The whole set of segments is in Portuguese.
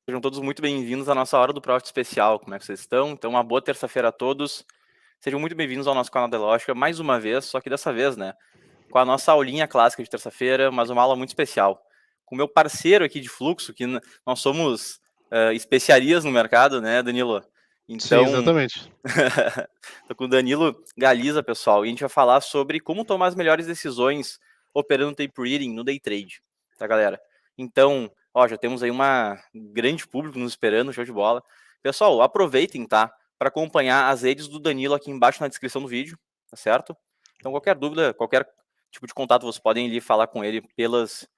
Sejam todos muito bem-vindos à nossa hora do Profit especial. Como é que vocês estão? Então, uma boa terça-feira a todos. Sejam muito bem-vindos ao nosso canal da Lógica, mais uma vez, só que dessa vez, né, com a nossa aulinha clássica de terça-feira, mas uma aula muito especial. Com o meu parceiro aqui de fluxo, que nós somos especiarias no mercado, né, Danilo? Sim, Então, exatamente. tô com o Danilo Galiza, pessoal, e a gente vai falar sobre como tomar as melhores decisões operando tape reading no day trade, tá, galera? Então, ó, já temos aí uma grande público nos esperando, show de bola. Pessoal, aproveitem, tá, para acompanhar as redes do Danilo aqui embaixo na descrição do vídeo, tá certo? Então, qualquer dúvida, qualquer tipo de contato, vocês podem ir falar com ele pelas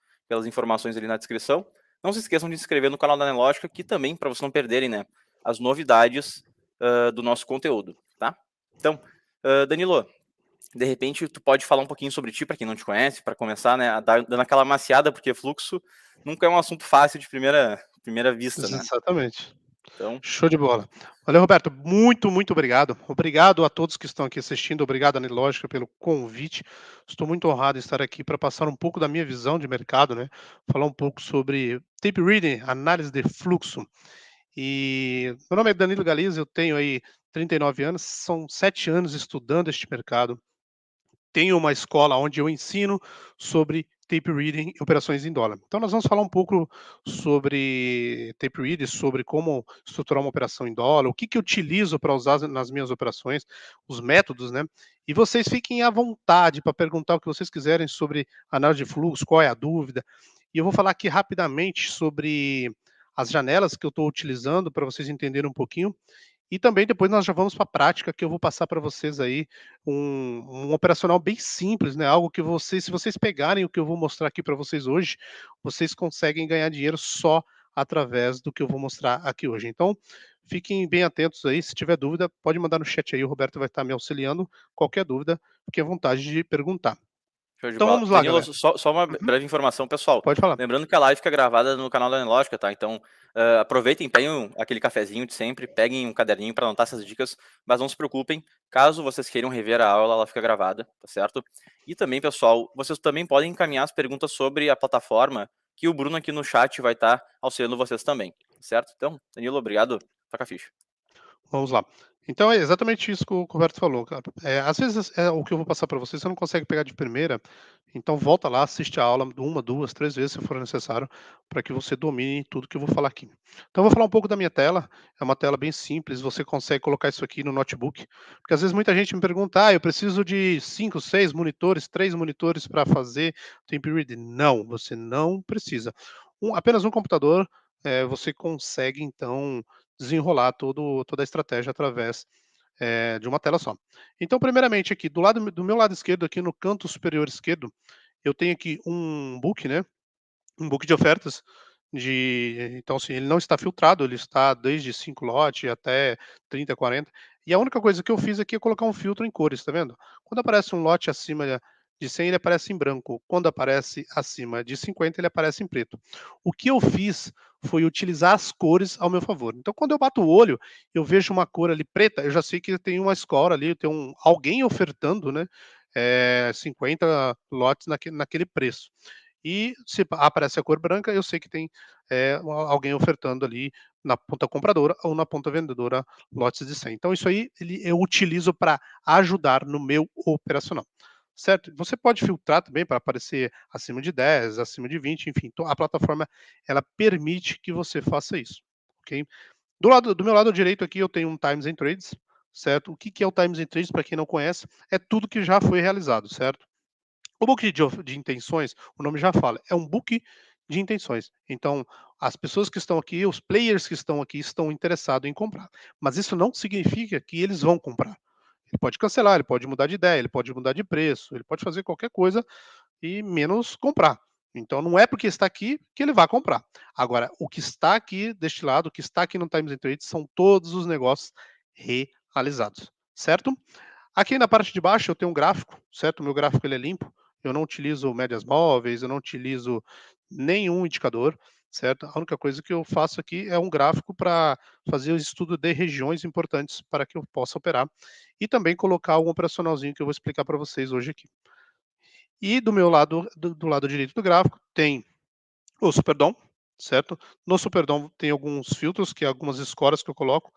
informações ali na descrição. Não se esqueçam de se inscrever no canal da Nelógica, que também, para vocês não perderem, né, as novidades do nosso conteúdo, tá? Então, Danilo, de repente tu pode falar um pouquinho sobre ti, para quem não te conhece, para começar, né, dando aquela maciada, porque fluxo nunca é um assunto fácil de primeira vista, né? Exatamente. Então, Show de bola. Valeu, Roberto. Muito obrigado. Obrigado a todos que estão aqui assistindo. Obrigado, Anilógica, pelo convite. Estou muito honrado em estar aqui para passar um pouco da minha visão de mercado, né? Falar um pouco sobre tape reading, análise de fluxo. E meu nome é Danilo Galiza, eu tenho aí 39 anos, são 7 anos estudando este mercado. Tenho uma escola onde eu ensino sobre tape reading e operações em dólar. Então nós vamos falar um pouco sobre tape reading, sobre como estruturar uma operação em dólar, o que que eu utilizo para usar nas minhas operações, os métodos, né? E vocês fiquem à vontade para perguntar o que vocês quiserem sobre análise de fluxo, qual é a dúvida. E eu vou falar aqui rapidamente sobre as janelas que eu estou utilizando para vocês entenderem um pouquinho. E também depois nós já vamos para a prática, que eu vou passar para vocês aí um operacional bem simples, né, algo que vocês se vocês pegarem o que eu vou mostrar aqui para vocês hoje, vocês conseguem ganhar dinheiro só através do que eu vou mostrar aqui hoje. Então, fiquem bem atentos aí, se tiver dúvida, pode mandar no chat aí, o Roberto vai estar me auxiliando. Qualquer dúvida, fique à vontade de perguntar. show de Então bola. vamos lá, Danilo, galera. só uma Uhum, breve informação, pessoal. pode falar. Lembrando que a live fica gravada no canal da Analógica, tá? Então, aproveitem, peguem aquele cafezinho de sempre, peguem um caderninho para anotar essas dicas, mas não se preocupem, caso vocês queiram rever a aula, ela fica gravada, tá certo? E também, pessoal, vocês também podem encaminhar as perguntas sobre a plataforma, que o Bruno aqui no chat vai estar auxiliando vocês também, tá certo? Então, Danilo, obrigado. Toca a ficha. Vamos lá. Então é exatamente isso que o Roberto falou, cara. Às vezes o que eu vou passar para você, você não consegue pegar de primeira, então volta lá, assiste a aula uma, duas, três vezes, se for necessário, para que você domine tudo que eu vou falar aqui. Então eu vou falar um pouco da minha tela, é uma tela bem simples, você consegue colocar isso aqui no notebook, porque às vezes muita gente me pergunta, eu preciso de 5, 6 monitores, 3 monitores para fazer temp reading. Não, você não precisa. Apenas um computador, você consegue então desenrolar toda a estratégia através de uma tela só. Então, primeiramente, aqui do meu lado esquerdo, aqui no canto superior esquerdo, eu tenho aqui um book, né? Um book de ofertas. Então, assim, ele não está filtrado, ele está desde 5 lotes até 30, 40. E a única coisa que eu fiz aqui é colocar um filtro em cores, tá vendo? Quando aparece um lote acima de 100, ele aparece em branco. Quando aparece acima de 50, ele aparece em preto. O que eu fiz foi utilizar as cores ao meu favor. Então, quando eu bato o olho, eu vejo uma cor ali preta, eu já sei que tem uma escola ali, tem alguém ofertando, né? 50 lotes naquele preço. E se aparece a cor branca, eu sei que tem alguém ofertando ali na ponta compradora ou na ponta vendedora lotes de 100. Então, isso aí eu utilizo para ajudar no meu operacional. Certo? Você pode filtrar também para aparecer acima de 10, acima de 20, enfim. Então, a plataforma ela permite que você faça isso. Ok? Do meu lado direito aqui eu tenho um Times and Trades, certo? O que que é o Times and Trades, para quem não conhece? É tudo que já foi realizado, certo? O book de intenções, o nome já fala, é um book de intenções. Então, as pessoas que estão aqui, os players que estão aqui, estão interessados em comprar. Mas isso não significa que eles vão comprar. Ele pode cancelar, ele pode mudar de ideia, ele pode mudar de preço, ele pode fazer qualquer coisa e menos comprar. Então, não é porque está aqui que ele vai comprar. Agora, o que está aqui deste lado, o que está aqui no Times and Trades, são todos os negócios realizados, certo? Aqui na parte de baixo eu tenho um gráfico, certo? O meu gráfico ele é limpo, eu não utilizo médias móveis, eu não utilizo nenhum indicador, certo? A única coisa que eu faço aqui é um gráfico para fazer o estudo de regiões importantes para que eu possa operar e também colocar um operacionalzinho que eu vou explicar para vocês hoje aqui. E do meu lado, do lado direito do gráfico, tem o Superdom, certo? No Superdom tem alguns filtros, que é algumas escoras que eu coloco,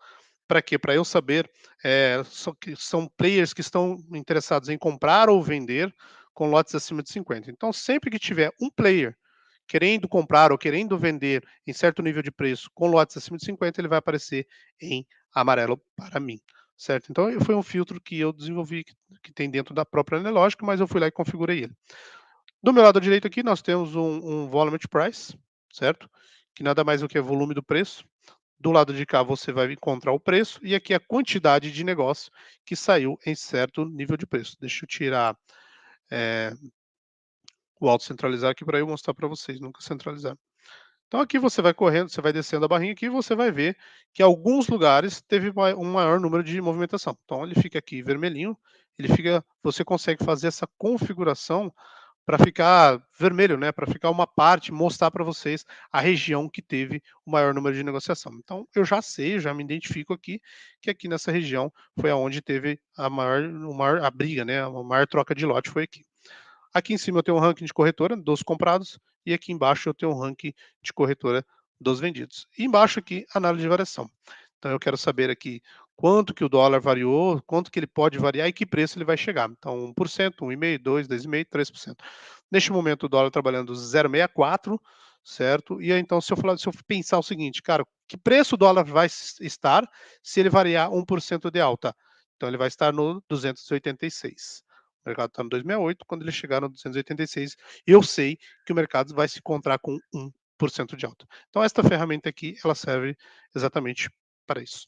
para quê? Para eu saber, que são players que estão interessados em comprar ou vender com lotes acima de 50. Então, sempre que tiver um player querendo comprar ou querendo vender em certo nível de preço com lotes acima de 50, ele vai aparecer em amarelo para mim, certo? Então, foi um filtro que eu desenvolvi, que tem dentro da própria Nelogic, mas eu fui lá e configurei ele. Do meu lado direito aqui, nós temos um volume price, certo? Que nada mais do que volume do preço. Do lado de cá você vai encontrar o preço e aqui a quantidade de negócio que saiu em certo nível de preço. Deixa eu tirar o auto centralizar aqui para eu mostrar para vocês, nunca centralizar. Então aqui você vai correndo, você vai descendo a barrinha aqui e você vai ver que alguns lugares teve um maior número de movimentação. Então ele fica aqui vermelhinho, você consegue fazer essa configuração para ficar vermelho, né, para ficar uma parte, mostrar para vocês a região que teve o maior número de negociação. Então, eu já sei, já me identifico aqui, que aqui nessa região foi aonde teve a briga, né, a maior troca de lote foi aqui. Aqui em cima eu tenho um ranking de corretora dos comprados e aqui embaixo eu tenho um ranking de corretora dos vendidos. E embaixo aqui, análise de variação. Então eu quero saber aqui quanto que o dólar variou, quanto que ele pode variar e que preço ele vai chegar. Então 1%, 1,5%, 2%, 2,5%, 3%. Neste momento o dólar trabalhando 0,64, certo? E aí, então se eu pensar o seguinte, cara, que preço o dólar vai estar se ele variar 1% de alta? Então ele vai estar no 286. O mercado está no 268, quando ele chegar no 286, eu sei que o mercado vai se encontrar com 1% de alta. Então, esta ferramenta aqui, ela serve exatamente para isso.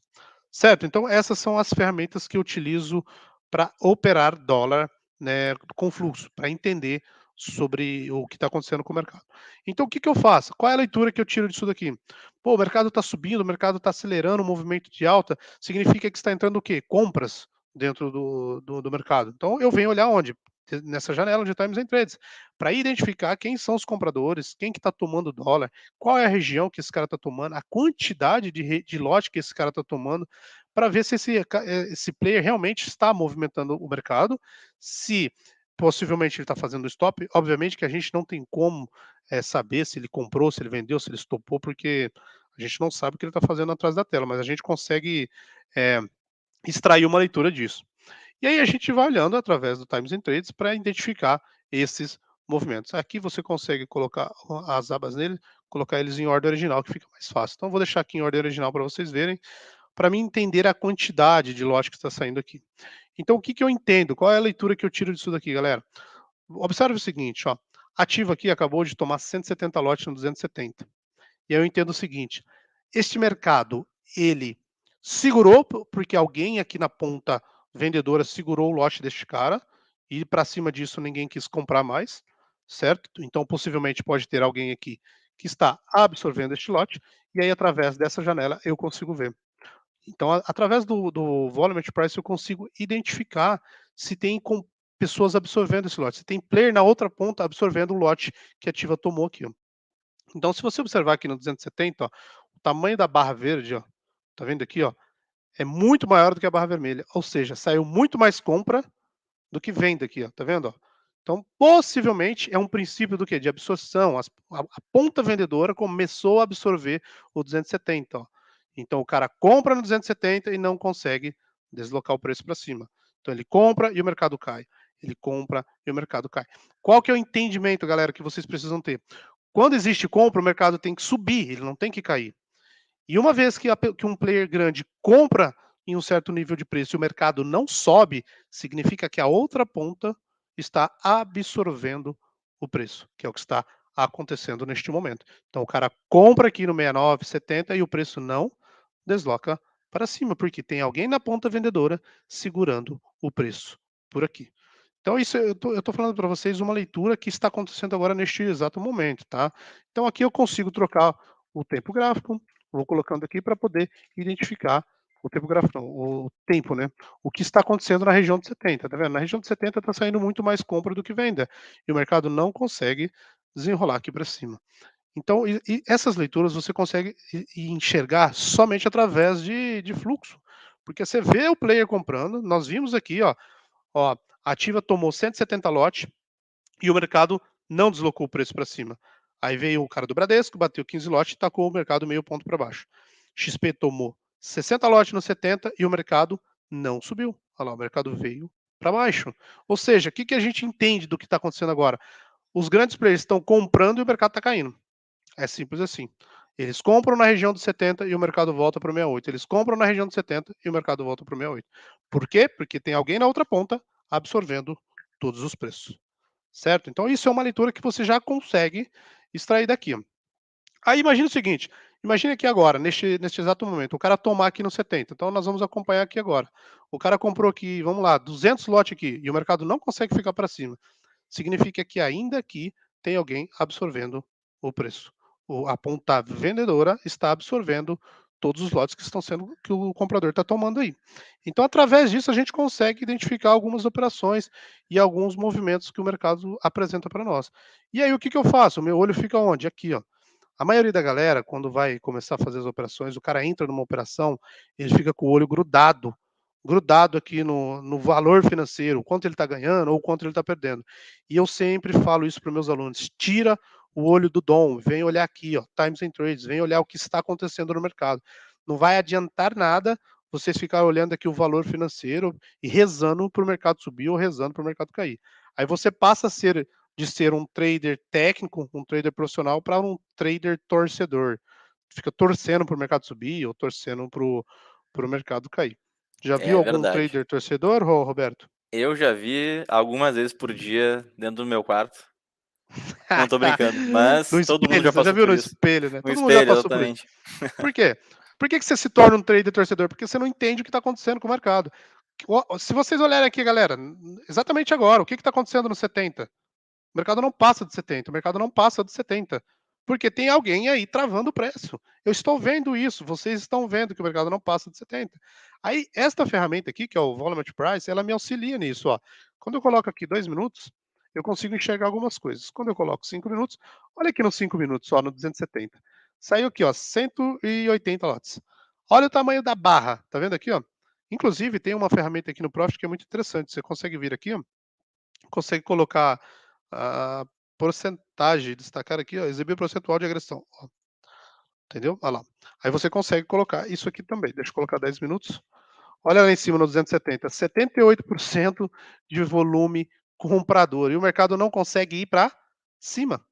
Certo? Então, essas são as ferramentas que eu utilizo para operar dólar, né, com fluxo, para entender sobre o que está acontecendo com o mercado. Então, o que, que eu faço? Qual é a leitura que eu tiro disso daqui? Pô, o mercado está subindo, o mercado está acelerando o movimento de alta, significa que está entrando o quê? Compras dentro do mercado. Então, eu venho olhar onde? Nessa janela de Times and Trades, para identificar quem são os compradores, quem que está tomando dólar, qual é a região que esse cara está tomando, a quantidade de lote que esse cara está tomando, para ver se esse player realmente está movimentando o mercado, se possivelmente ele está fazendo stop. Obviamente que a gente não tem como saber se ele comprou, se ele vendeu, se ele estopou, porque a gente não sabe o que ele está fazendo atrás da tela, mas a gente consegue é, extrair uma leitura disso. E aí a gente vai olhando através do Times and Trades para identificar esses movimentos. Aqui você consegue colocar as abas nele, colocar eles em ordem original, que fica mais fácil. Então vou deixar aqui em ordem original para vocês verem, para mim entender a quantidade de lote que está saindo aqui. Então o que, que eu entendo? Qual é a leitura que eu tiro disso daqui, galera? Observe o seguinte, ó. Ativo aqui acabou de tomar 170 lotes no 270. E aí eu entendo o seguinte: este mercado, ele segurou, porque alguém aqui na ponta vendedora segurou o lote deste cara, e para cima disso ninguém quis comprar mais, certo? Então, possivelmente pode ter alguém aqui que está absorvendo este lote, e aí através dessa janela eu consigo ver. Então, através do volume price, eu consigo identificar se tem pessoas absorvendo esse lote, se tem player na outra ponta absorvendo o lote que a ativa tomou aqui. Ó. Então, se você observar aqui no 270, ó, o tamanho da barra verde, ó, tá vendo aqui, ó, é muito maior do que a barra vermelha. Ou seja, saiu muito mais compra do que venda aqui, ó, tá vendo? Ó? Então, possivelmente é um princípio do quê? De absorção. A ponta vendedora começou a absorver o 270. Ó. Então, o cara compra no 270 e não consegue deslocar o preço para cima. Então, ele compra e o mercado cai. Ele compra e o mercado cai. Qual que é o entendimento, galera, que vocês precisam ter? Quando existe compra, o mercado tem que subir, ele não tem que cair. E uma vez que um player grande compra em um certo nível de preço e o mercado não sobe, significa que a outra ponta está absorvendo o preço, que é o que está acontecendo neste momento. Então o cara compra aqui no 69, 70 e o preço não desloca para cima, porque tem alguém na ponta vendedora segurando o preço por aqui. Então, isso eu estou falando para vocês uma leitura que está acontecendo agora neste exato momento, tá? Então, aqui eu consigo trocar o tempo gráfico, vou colocando aqui para poder identificar o tempo gráfico, não, o tempo, né? O que está acontecendo na região de 70, tá vendo? Na região de 70 está saindo muito mais compra do que venda, e o mercado não consegue desenrolar aqui para cima. Então, e essas leituras você consegue enxergar somente através de fluxo, porque você vê o player comprando, nós vimos aqui, ó, a Ativa tomou 170 lote e o mercado não deslocou o preço para cima. Aí veio o cara do Bradesco, bateu 15 lotes e tacou o mercado meio ponto para baixo. XP tomou 60 lotes no 70 e o mercado não subiu. Olha lá, o mercado veio para baixo. Ou seja, o que a gente entende do que está acontecendo agora? Os grandes players estão comprando e o mercado está caindo. É simples assim. Eles compram na região dos 70 e o mercado volta para o 68. Eles compram na região dos 70 e o mercado volta para o 68. Por quê? Porque tem alguém na outra ponta absorvendo todos os preços. Certo? Então, isso é uma leitura que você já consegue extrair daqui. Aí, imagina o seguinte: imagina aqui agora, neste exato momento, o cara tomar aqui no 70. Então, nós vamos acompanhar aqui agora. O cara comprou aqui, vamos lá, 200 lotes aqui e o mercado não consegue ficar para cima. Significa que ainda aqui tem alguém absorvendo o preço. A ponta vendedora está absorvendo todos os lotes que estão sendo que o comprador está tomando aí. Então, através disso, a gente consegue identificar algumas operações e alguns movimentos que o mercado apresenta para nós. E aí, o que eu faço? O meu olho fica onde? Aqui, ó. A maioria da galera, quando vai começar a fazer as operações, o cara entra numa operação, ele fica com o olho grudado aqui no valor financeiro, quanto ele está ganhando ou quanto ele está perdendo. E eu sempre falo isso para meus alunos: tira o olho do dom, vem olhar aqui, ó, Times and Trades, vem olhar o que está acontecendo no mercado. Não vai adiantar nada vocês ficarem olhando aqui o valor financeiro e rezando para o mercado subir ou rezando para o mercado cair. Aí você passa a ser de ser um trader técnico, um trader profissional, para um trader torcedor. Fica torcendo para o mercado subir ou torcendo para o mercado cair. Já viu É algum verdade. trader torcedor, Roberto? Eu já vi algumas vezes por dia dentro do meu quarto. Não tô brincando, No mas todo mundo espelho, já você já passou viu por no isso. espelho, né? No Todo mundo já espelho, passou por isso. exatamente. Por quê? Por que você se torna um trader torcedor? Porque você não entende o que está acontecendo com o mercado. Se vocês olharem aqui, galera, exatamente agora, o que está acontecendo no 70? O mercado não passa de 70, o mercado não passa de 70, porque tem alguém aí travando o preço. Eu estou vendo isso, vocês estão vendo que o mercado não passa de 70. Aí, esta ferramenta aqui, que é o Volume Price, ela me auxilia nisso. Ó. Quando eu coloco aqui 2 minutos, eu consigo enxergar algumas coisas. Quando eu coloco 5 minutos, olha aqui nos 5 minutos, ó, no 270. Saiu aqui, ó, 180 lotes. Olha o tamanho da barra, tá vendo aqui, ó? Inclusive, tem uma ferramenta aqui no Profit que é muito interessante. Você consegue vir aqui, ó, consegue colocar a porcentagem, destacar aqui, ó, exibir percentual de agressão, ó, entendeu? Olha lá. Aí você consegue colocar isso aqui também. Deixa eu colocar 10 minutos. Olha lá em cima no 270, 78% de volume comprador. E o mercado não consegue ir para cima.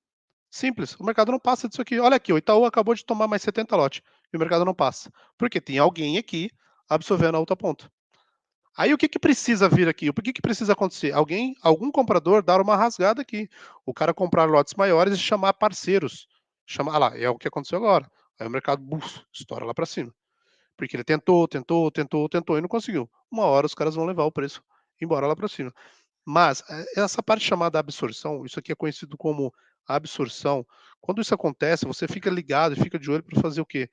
Simples. O mercado não passa disso aqui. Olha aqui, o Itaú acabou de tomar mais 70 lotes. E o mercado não passa. Porque tem alguém aqui absorvendo a outra ponta. Aí o que precisa vir aqui? O que precisa acontecer? Algum comprador dar uma rasgada aqui. O cara comprar lotes maiores e chamar parceiros. Chamar, lá, é o que aconteceu agora. Aí o mercado estoura lá para cima. Porque ele tentou e não conseguiu. Uma hora os caras vão levar o preço embora lá para cima. Mas essa parte chamada absorção, isso aqui é conhecido como absorção. Quando isso acontece, você fica ligado e fica de olho para fazer o quê?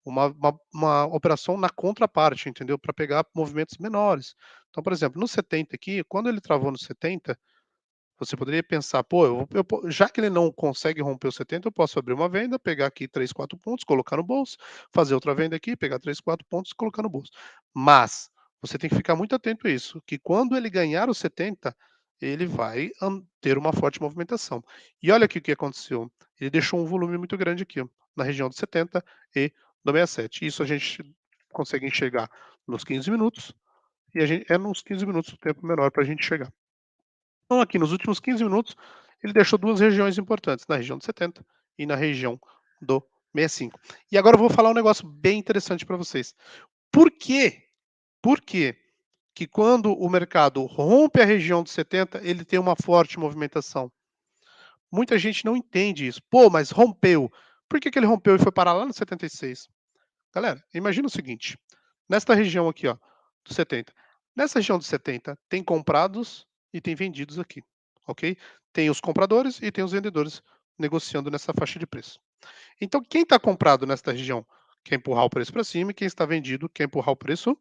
Uma operação na contraparte, entendeu? Para pegar movimentos menores. Então, por exemplo, no 70 aqui, quando ele travou no 70, você poderia pensar, pô, já que ele não consegue romper o 70, eu posso abrir uma venda, pegar aqui 3, 4 pontos, colocar no bolso, fazer outra venda aqui, pegar 3, 4 pontos e colocar no bolso. Mas você tem que ficar muito atento a isso, que quando ele ganhar o 70, ele vai ter uma forte movimentação. E olha aqui o que aconteceu. Ele deixou um volume muito grande aqui, ó, na região do 70 e do 67. Isso a gente consegue enxergar nos 15 minutos, e é nos 15 minutos o tempo menor para a gente chegar. Então, aqui nos últimos 15 minutos, ele deixou duas regiões importantes, na região do 70 e na região do 65. E agora eu vou falar um negócio bem interessante para vocês. Por quê? Por quê que quando o mercado rompe a região dos 70, ele tem uma forte movimentação? Muita gente não entende isso. Pô, mas rompeu. Por que ele rompeu e foi parar lá no 76? Galera, imagina o seguinte: nesta região aqui, ó, do 70. Nessa região do 70 tem comprados e tem vendidos aqui, ok? Tem os compradores e tem os vendedores negociando nessa faixa de preço. Então, quem está comprado nesta região quer empurrar o preço para cima e quem está vendido quer empurrar o preço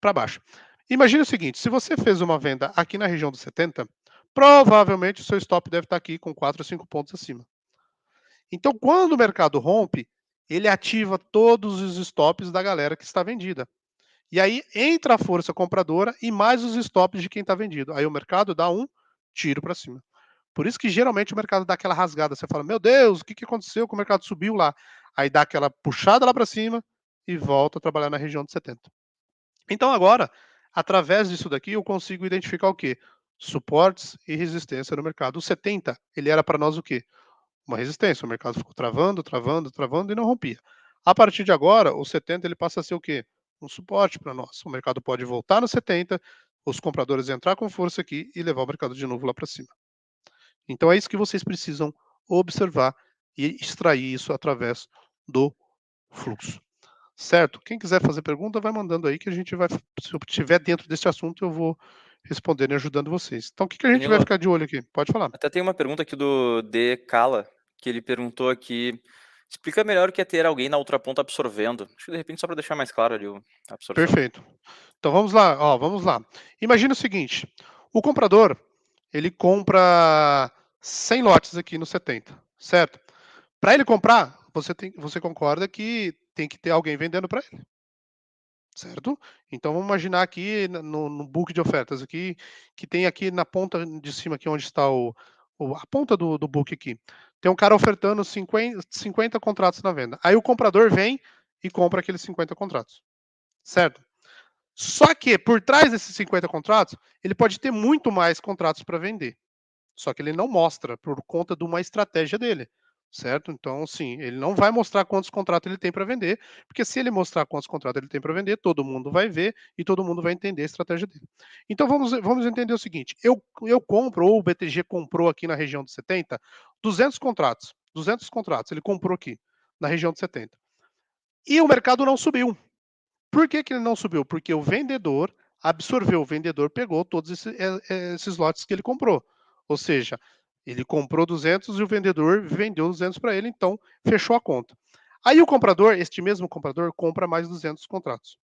para baixo. Imagine o seguinte: se você fez uma venda aqui na região do 70, provavelmente o seu stop deve estar aqui com 4 ou 5 pontos acima. Então, quando o mercado rompe, ele ativa todos os stops da galera que está vendida. E aí entra a força compradora e mais os stops de quem está vendido. Aí o mercado dá um tiro para cima. Por isso que geralmente o mercado dá aquela rasgada, você fala: "Meu Deus, o que que aconteceu que o mercado subiu lá?". Aí dá aquela puxada lá para cima e volta a trabalhar na região de 70. Então agora, através disso daqui, eu consigo identificar o quê? Suportes e resistência no mercado. O 70, ele era para nós o quê? Uma resistência, o mercado ficou travando, travando, travando e não rompia. A partir de agora, o 70 ele passa a ser o quê? Um suporte para nós. O mercado pode voltar no 70, os compradores entrar com força aqui e levar o mercado de novo lá para cima. Então é isso que vocês precisam observar e extrair isso através do fluxo. Certo? Quem quiser fazer pergunta, vai mandando aí que a gente vai, se eu estiver dentro desse assunto, eu vou respondendo e ajudando vocês. Então, o que que a gente vai Danilo, ficar de olho aqui? Pode falar. até tem uma pergunta aqui do D. Kala, que ele perguntou aqui: explica melhor o que é ter alguém na outra ponta absorvendo. Acho que de repente só para deixar mais claro ali a absorção. Perfeito. Então vamos lá, ó, vamos lá. Imagina o seguinte: o comprador ele compra 100 lotes aqui no 70, certo? Para ele comprar, você concorda que tem que ter alguém vendendo para ele, certo? Então vamos imaginar aqui no book de ofertas aqui, que tem aqui na ponta de cima aqui onde está a ponta do book aqui. Tem um cara ofertando 50 contratos na venda. Aí o comprador vem e compra aqueles 50 contratos, certo? Só que por trás desses 50 contratos, ele pode ter muito mais contratos para vender. Só que ele não mostra por conta de uma estratégia dele, certo? Então, sim, ele não vai mostrar quantos contratos ele tem para vender, porque se ele mostrar quantos contratos ele tem para vender, todo mundo vai ver e todo mundo vai entender a estratégia dele. Então, vamos entender o seguinte: eu compro, ou o BTG comprou aqui na região de 70, 200 contratos. 200 contratos, ele comprou aqui na região de 70. E o mercado não subiu. Por que, que ele não subiu? Porque o vendedor absorveu, o vendedor pegou todos esses lotes que ele comprou. Ou seja, ele comprou 200 e o vendedor vendeu 200 para ele, então fechou a conta. Aí o comprador, este mesmo comprador, compra mais 200 contratos.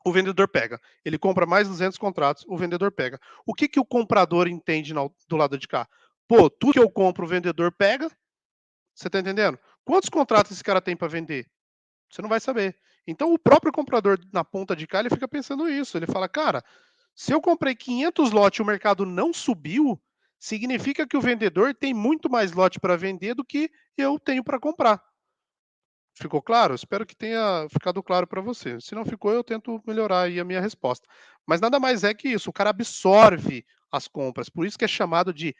O vendedor pega. Ele compra mais 200 contratos, o vendedor pega. O que, que o comprador entende do lado de cá? Pô, tudo que eu compro, o vendedor pega. Você está entendendo? Quantos contratos esse cara tem para vender? Você não vai saber. Então o próprio comprador na ponta de cá, ele fica pensando isso. Ele fala, cara, se eu comprei 500 lotes e o mercado não subiu, significa que o vendedor tem muito mais lote para vender do que eu tenho para comprar. Ficou claro? Espero que tenha ficado claro para você. Se não ficou, eu tento melhorar aí a minha resposta. Mas nada mais é que isso, o cara absorve as compras, por isso que é chamado de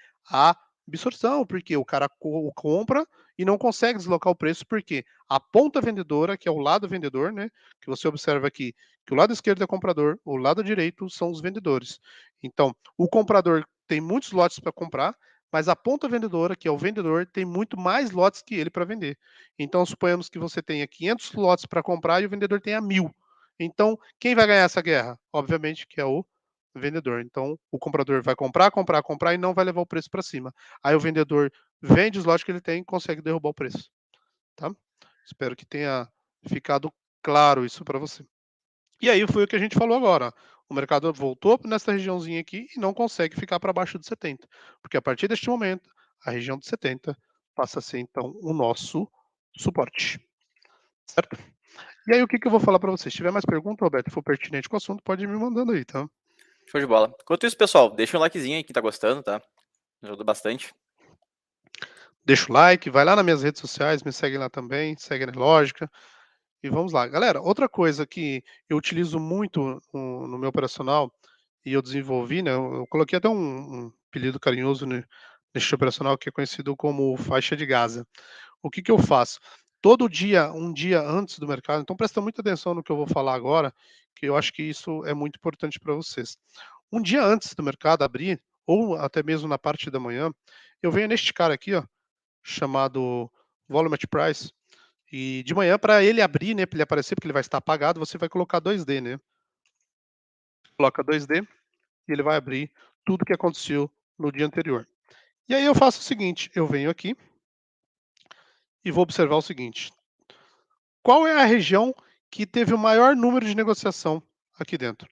absorção, porque o cara compra e não consegue deslocar o preço, porque a ponta vendedora, que é o lado vendedor, né, que você observa aqui, que o lado esquerdo é comprador, o lado direito são os vendedores. Então, o comprador tem muitos lotes para comprar, mas a ponta vendedora, que é o vendedor, tem muito mais lotes que ele para vender. Então, suponhamos que você tenha 500 lotes para comprar e o vendedor tenha 1.000. Então, quem vai ganhar essa guerra? Obviamente que é o vendedor. Então, o comprador vai comprar, comprar, comprar e não vai levar o preço para cima. Aí o vendedor vende os lotes que ele tem e consegue derrubar o preço. Tá? Espero que tenha ficado claro isso para você. E aí foi o que a gente falou agora. O mercado voltou nessa regiãozinha aqui e não consegue ficar para baixo de 70. Porque a partir deste momento, a região de 70 passa a ser então o nosso suporte. Certo? E aí o que, que eu vou falar para você? Se tiver mais pergunta, Roberto, e for pertinente com o assunto, pode ir me mandando aí, tá? Show de bola. Enquanto isso, pessoal, deixa um likezinho aí quem tá gostando, tá? Ajuda bastante. Deixa o like, vai lá nas minhas redes sociais, me segue lá também, segue na Lógica. E vamos lá. Galera, outra coisa que eu utilizo muito no meu operacional e eu desenvolvi, né? Eu coloquei até um apelido carinhoso neste operacional que é conhecido como faixa de Gaza. O que, que eu faço? Todo dia, um dia antes do mercado, então presta muita atenção no que eu vou falar agora, que eu acho que isso é muito importante para vocês. Um dia antes do mercado abrir, ou até mesmo na parte da manhã, eu venho neste cara aqui, ó, chamado Volume at Price, e de manhã, para ele abrir, né, para ele aparecer, porque ele vai estar apagado, você vai colocar 2D, né? Coloca 2D e ele vai abrir tudo que aconteceu no dia anterior. E aí eu faço o seguinte, eu venho aqui e vou observar o seguinte. Qual é a região que teve o maior número de negociação aqui dentro?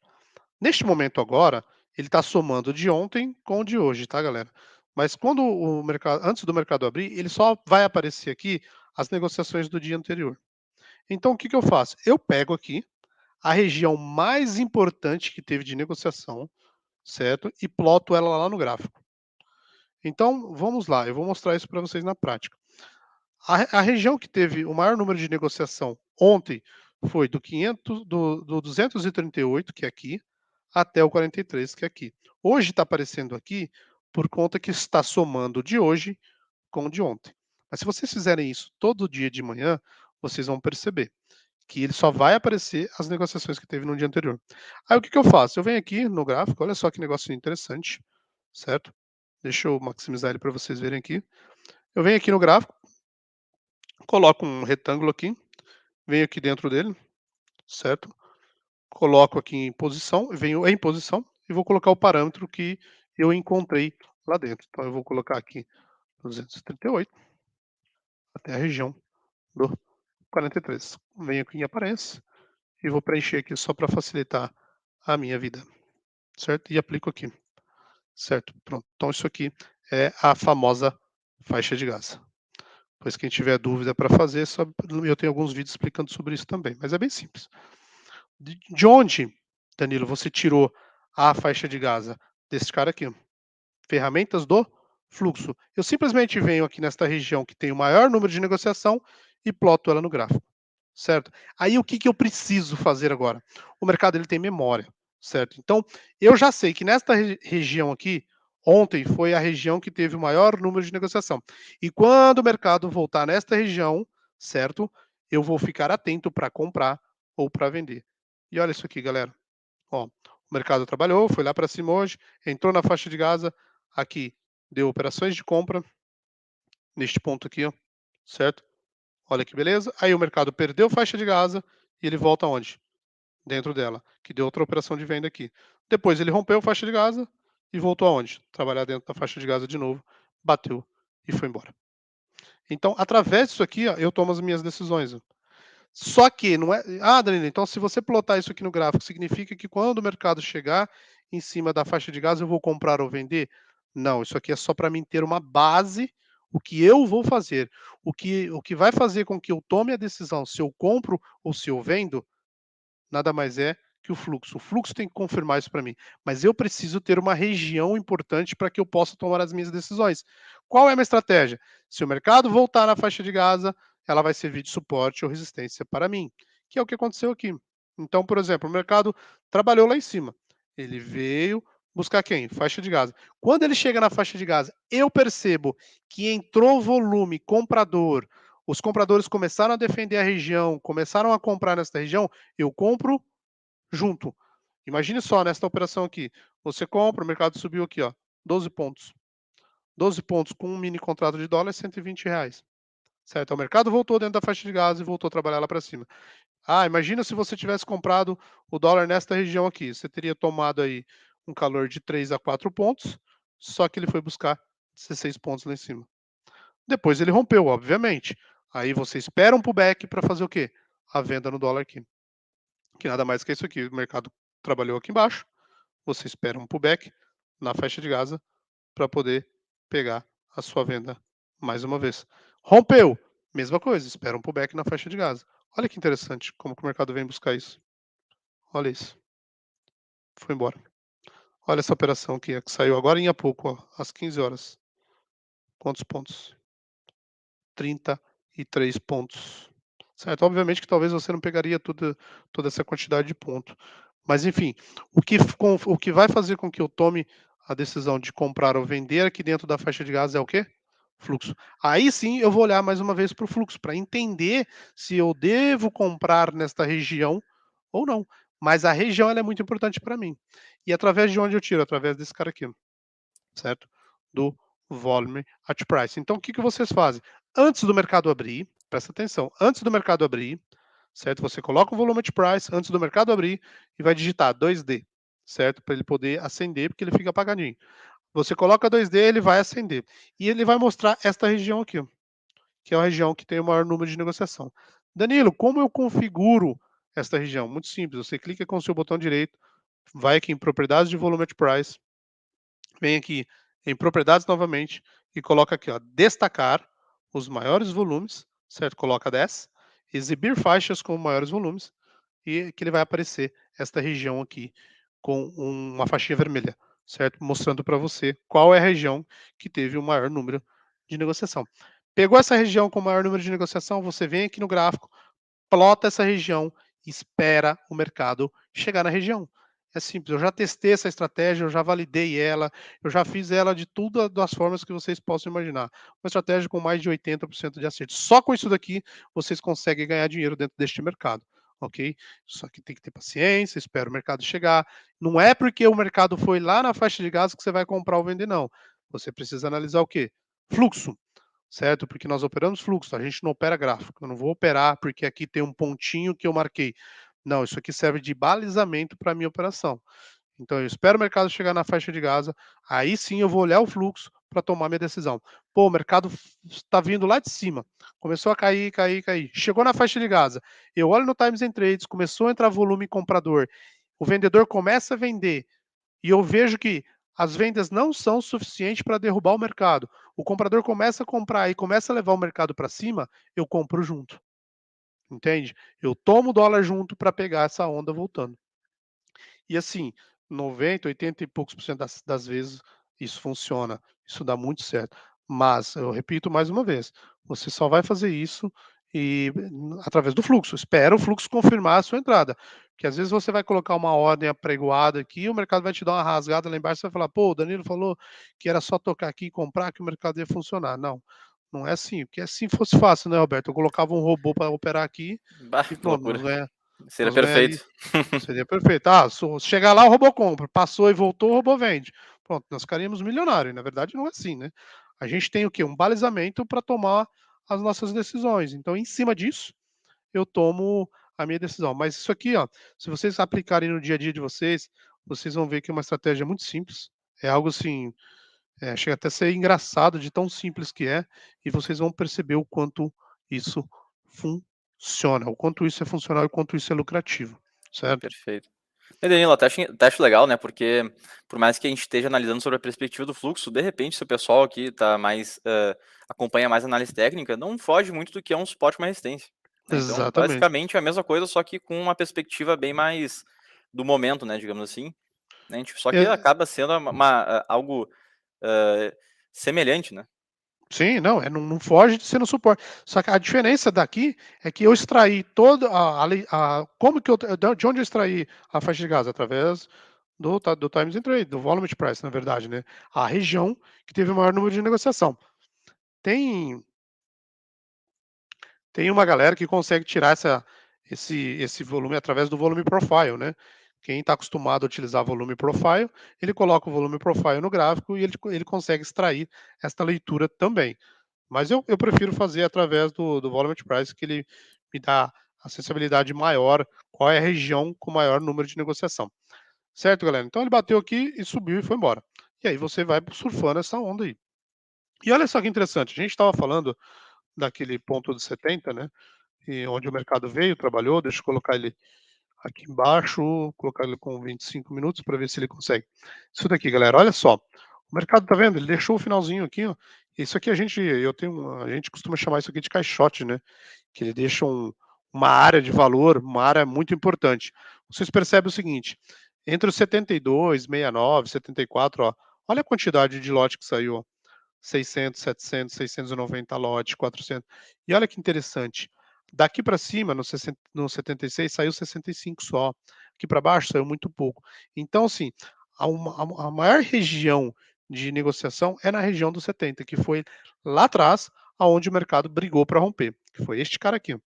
Neste momento agora, ele está somando de ontem com o de hoje, tá, galera? Mas quando o mercado, antes do mercado abrir, ele só vai aparecer aqui as negociações do dia anterior. Então, o que, que eu faço? Eu pego aqui a região mais importante que teve de negociação, certo? E ploto ela lá no gráfico. Então, vamos lá, eu vou mostrar isso para vocês na prática. A região que teve o maior número de negociação ontem foi do 238, que é aqui, até o 43, que é aqui. Hoje está aparecendo aqui por conta que está somando o de hoje com o de ontem. Mas se vocês fizerem isso todo dia de manhã, vocês vão perceber que ele só vai aparecer as negociações que teve no dia anterior. Aí o que, que eu faço? Eu venho aqui no gráfico, olha só que negócio interessante, certo? Deixa eu maximizar ele para vocês verem aqui. Eu venho aqui no gráfico, coloco um retângulo aqui, venho aqui dentro dele, certo? Coloco aqui em posição, venho em posição e vou colocar o parâmetro que eu encontrei lá dentro. Então eu vou colocar aqui 238 até a região do 43. Venho aqui em aparência e vou preencher aqui só para facilitar a minha vida, certo? E aplico aqui, certo? Pronto. Então isso aqui é a famosa faixa de Gaza. Pois quem tiver dúvida para fazer, eu tenho alguns vídeos explicando sobre isso também, mas é bem simples. De onde, Danilo, você tirou a faixa de Gaza? Desse cara aqui, ferramentas do fluxo. Eu simplesmente venho aqui nesta região que tem o maior número de negociação e ploto ela no gráfico, certo? Aí o que, que eu preciso fazer agora? O mercado ele tem memória, certo? Então, eu já sei que nesta região aqui, ontem foi a região que teve o maior número de negociação. E quando o mercado voltar nesta região, certo? Eu vou ficar atento para comprar ou para vender. E olha isso aqui, galera. Ó, o mercado trabalhou, foi lá para cima hoje, entrou na faixa de Gaza, aqui deu operações de compra, neste ponto aqui, ó, certo? Olha que beleza. Aí o mercado perdeu faixa de Gaza e ele volta aonde? Dentro dela, que deu outra operação de venda aqui. Depois ele rompeu a faixa de Gaza e voltou aonde? Trabalhar dentro da faixa de Gaza de novo, bateu e foi embora. Então, através disso aqui, ó, eu tomo as minhas decisões. Ó. Só que não é. Ah, Danilo, então se você plotar isso aqui no gráfico, significa que quando o mercado chegar em cima da faixa de Gaza, eu vou comprar ou vender? Não, isso aqui é só para mim ter uma base, o que eu vou fazer. O que vai fazer com que eu tome a decisão se eu compro ou se eu vendo, nada mais é que o fluxo. O fluxo tem que confirmar isso para mim. Mas eu preciso ter uma região importante para que eu possa tomar as minhas decisões. Qual é a minha estratégia? Se o mercado voltar na faixa de Gaza, ela vai servir de suporte ou resistência para mim, que é o que aconteceu aqui. Então, por exemplo, o mercado trabalhou lá em cima. Ele veio buscar quem? Faixa de Gaza. Quando ele chega na faixa de Gaza, eu percebo que entrou volume comprador, os compradores começaram a defender a região, começaram a comprar nesta região, eu compro junto. Imagine só nesta operação aqui, você compra, o mercado subiu aqui, ó, 12 pontos. 12 pontos com um mini contrato de dólar é R$ 120, certo? O mercado voltou dentro da faixa de Gaza e voltou a trabalhar lá para cima. Ah, imagina se você tivesse comprado o dólar nesta região aqui, você teria tomado aí um calor de 3 a 4 pontos, só que ele foi buscar 16 pontos lá em cima. Depois ele rompeu, obviamente. Aí você espera um pullback para fazer o quê? A venda no dólar aqui. Que nada mais que isso aqui. O mercado trabalhou aqui embaixo, você espera um pullback na faixa de Gaza para poder pegar a sua venda mais uma vez. Rompeu, mesma coisa, espera um pullback na faixa de Gaza. Olha que interessante como que o mercado vem buscar isso. Olha isso. Foi embora. Olha essa operação aqui, que saiu agora em há pouco, ó, às 15 horas. Quantos pontos? 33 pontos. Certo? Obviamente que talvez você não pegaria toda essa quantidade de ponto. Mas enfim, o que vai fazer com que eu tome a decisão de comprar ou vender aqui dentro da faixa de Gaza é o quê? Fluxo. Aí sim eu vou olhar mais uma vez para o fluxo, para entender se eu devo comprar nesta região ou não. Mas a região ela é muito importante para mim. E através de onde eu tiro? Através desse cara aqui, certo? Do volume at price. Então, o que, que vocês fazem? Antes do mercado abrir, presta atenção, antes do mercado abrir, certo? Você coloca o volume at price antes do mercado abrir e vai digitar 2D, certo? Para ele poder acender, porque ele fica apagadinho. Você coloca 2D, ele vai acender. E ele vai mostrar esta região aqui, ó, que é a região que tem o maior número de negociação. Danilo, como eu configuro esta região? Muito simples, você clica com o seu botão direito, vai aqui em propriedades de volume at price, vem aqui em propriedades novamente e coloca aqui, ó, destacar os maiores volumes, certo? Coloca 10, exibir faixas com maiores volumes e que ele vai aparecer esta região aqui com uma faixinha vermelha. certo? Mostrando para você qual é a região que teve o maior número de negociação. Pegou essa região com o maior número de negociação, você vem aqui no gráfico, plota essa região e espera o mercado chegar na região. É simples, eu já testei essa estratégia, eu já validei ela, eu já fiz ela de tudo das formas que vocês possam imaginar. Uma estratégia com mais de 80% de acerto. Só com isso daqui vocês conseguem ganhar dinheiro dentro deste mercado, ok? Só que tem que ter paciência, espera o mercado chegar. Não é porque o mercado foi lá na faixa de gás que você vai comprar ou vender, não. Você precisa analisar o quê? Fluxo, certo? Porque nós operamos fluxo, a gente não opera gráfico. Eu não vou operar porque aqui tem um pontinho que eu marquei. Não, isso aqui serve de balizamento para a minha operação. Então eu espero o mercado chegar na faixa de Gaza, aí sim eu vou olhar o fluxo para tomar minha decisão. Pô, o mercado está vindo lá de cima, começou a cair, cair, cair. Chegou na faixa de Gaza, eu olho no Times and Trades, começou a entrar volume comprador, o vendedor começa a vender e eu vejo que as vendas não são suficientes para derrubar o mercado. O comprador começa a comprar e começa a levar o mercado para cima, eu compro junto. Entende? Eu tomo o dólar junto para pegar essa onda voltando. E assim, 90, 80 e poucos por cento das vezes isso funciona, isso dá muito certo. Mas eu repito mais uma vez, você só vai fazer isso e através do fluxo. Espera o fluxo confirmar a sua entrada. Porque às vezes você vai colocar uma ordem apregoada aqui, o mercado vai te dar uma rasgada lá embaixo, você vai falar, pô, o Danilo falou que era só tocar aqui e comprar que o mercado ia funcionar. Não, não é assim. Porque assim fosse fácil, né, Alberto? Eu colocava um robô para operar aqui Bah, e que pronto, loucura. Seria nós ganharia. perfeito. Seria perfeito. Ah, chegar lá, o robô compra. Passou e voltou, o robô vende. Pronto, nós ficaríamos milionários. Na verdade, não é assim, né? A gente tem o quê? Um balizamento para tomar as nossas decisões. Então, em cima disso, eu tomo a minha decisão. Mas isso aqui, ó, se vocês aplicarem no dia a dia de vocês, vocês vão ver que é uma estratégia muito simples. É algo assim, chega até a ser engraçado de tão simples que é, e vocês vão perceber o quanto isso funciona, o quanto isso é funcional e o quanto isso é lucrativo, certo? Perfeito. E Danilo, até acho legal, né? Porque por mais que a gente esteja analisando sobre a perspectiva do fluxo, de repente, se o pessoal aqui tá mais acompanha mais análise técnica, não foge muito do que é um suporte, uma resistência. Né? Então, Exatamente. basicamente, é a mesma coisa, só que com uma perspectiva bem mais do momento, né? Digamos assim. Né? Só que E acaba sendo algo semelhante, né? sim, não, não foge de ser no suporte. Só que a diferença daqui é que eu extraí toda como que eu de onde eu extraí a faixa de gás? Através do Times and Trade, do Volume Price, na verdade, né, a região que teve o maior número de negociação. Tem tem uma galera que consegue tirar esse volume através do volume profile, né. Quem está acostumado a utilizar volume profile, ele coloca o volume profile no gráfico e ele consegue extrair esta leitura também. Mas eu prefiro fazer através do Volume Price, que ele me dá acessibilidade maior, qual é a região com maior número de negociação. Certo, galera? Então ele bateu aqui e subiu e foi embora. E aí você vai surfando essa onda aí. E olha só que interessante, a gente estava falando daquele ponto de 70, né? E onde o mercado veio, trabalhou, deixa eu colocar ele aqui embaixo, colocar ele com 25 minutos para ver se ele consegue. Isso daqui, galera, olha só. O mercado tá vendo? Ele deixou o finalzinho aqui, ó. Isso aqui a gente costuma chamar isso aqui de caixote, né? Que ele deixa uma área de valor, uma área muito importante. Vocês percebem o seguinte: entre os 72, 69, 74, ó, olha a quantidade de lote que saiu, ó. 600, 700, 690 lote, 400. E olha que interessante, daqui para cima, no 76, saiu 65 só. Aqui para baixo saiu muito pouco. Então, assim, a maior região de negociação é na região dos 70, que foi lá atrás, aonde o mercado brigou para romper, que foi este cara aqui.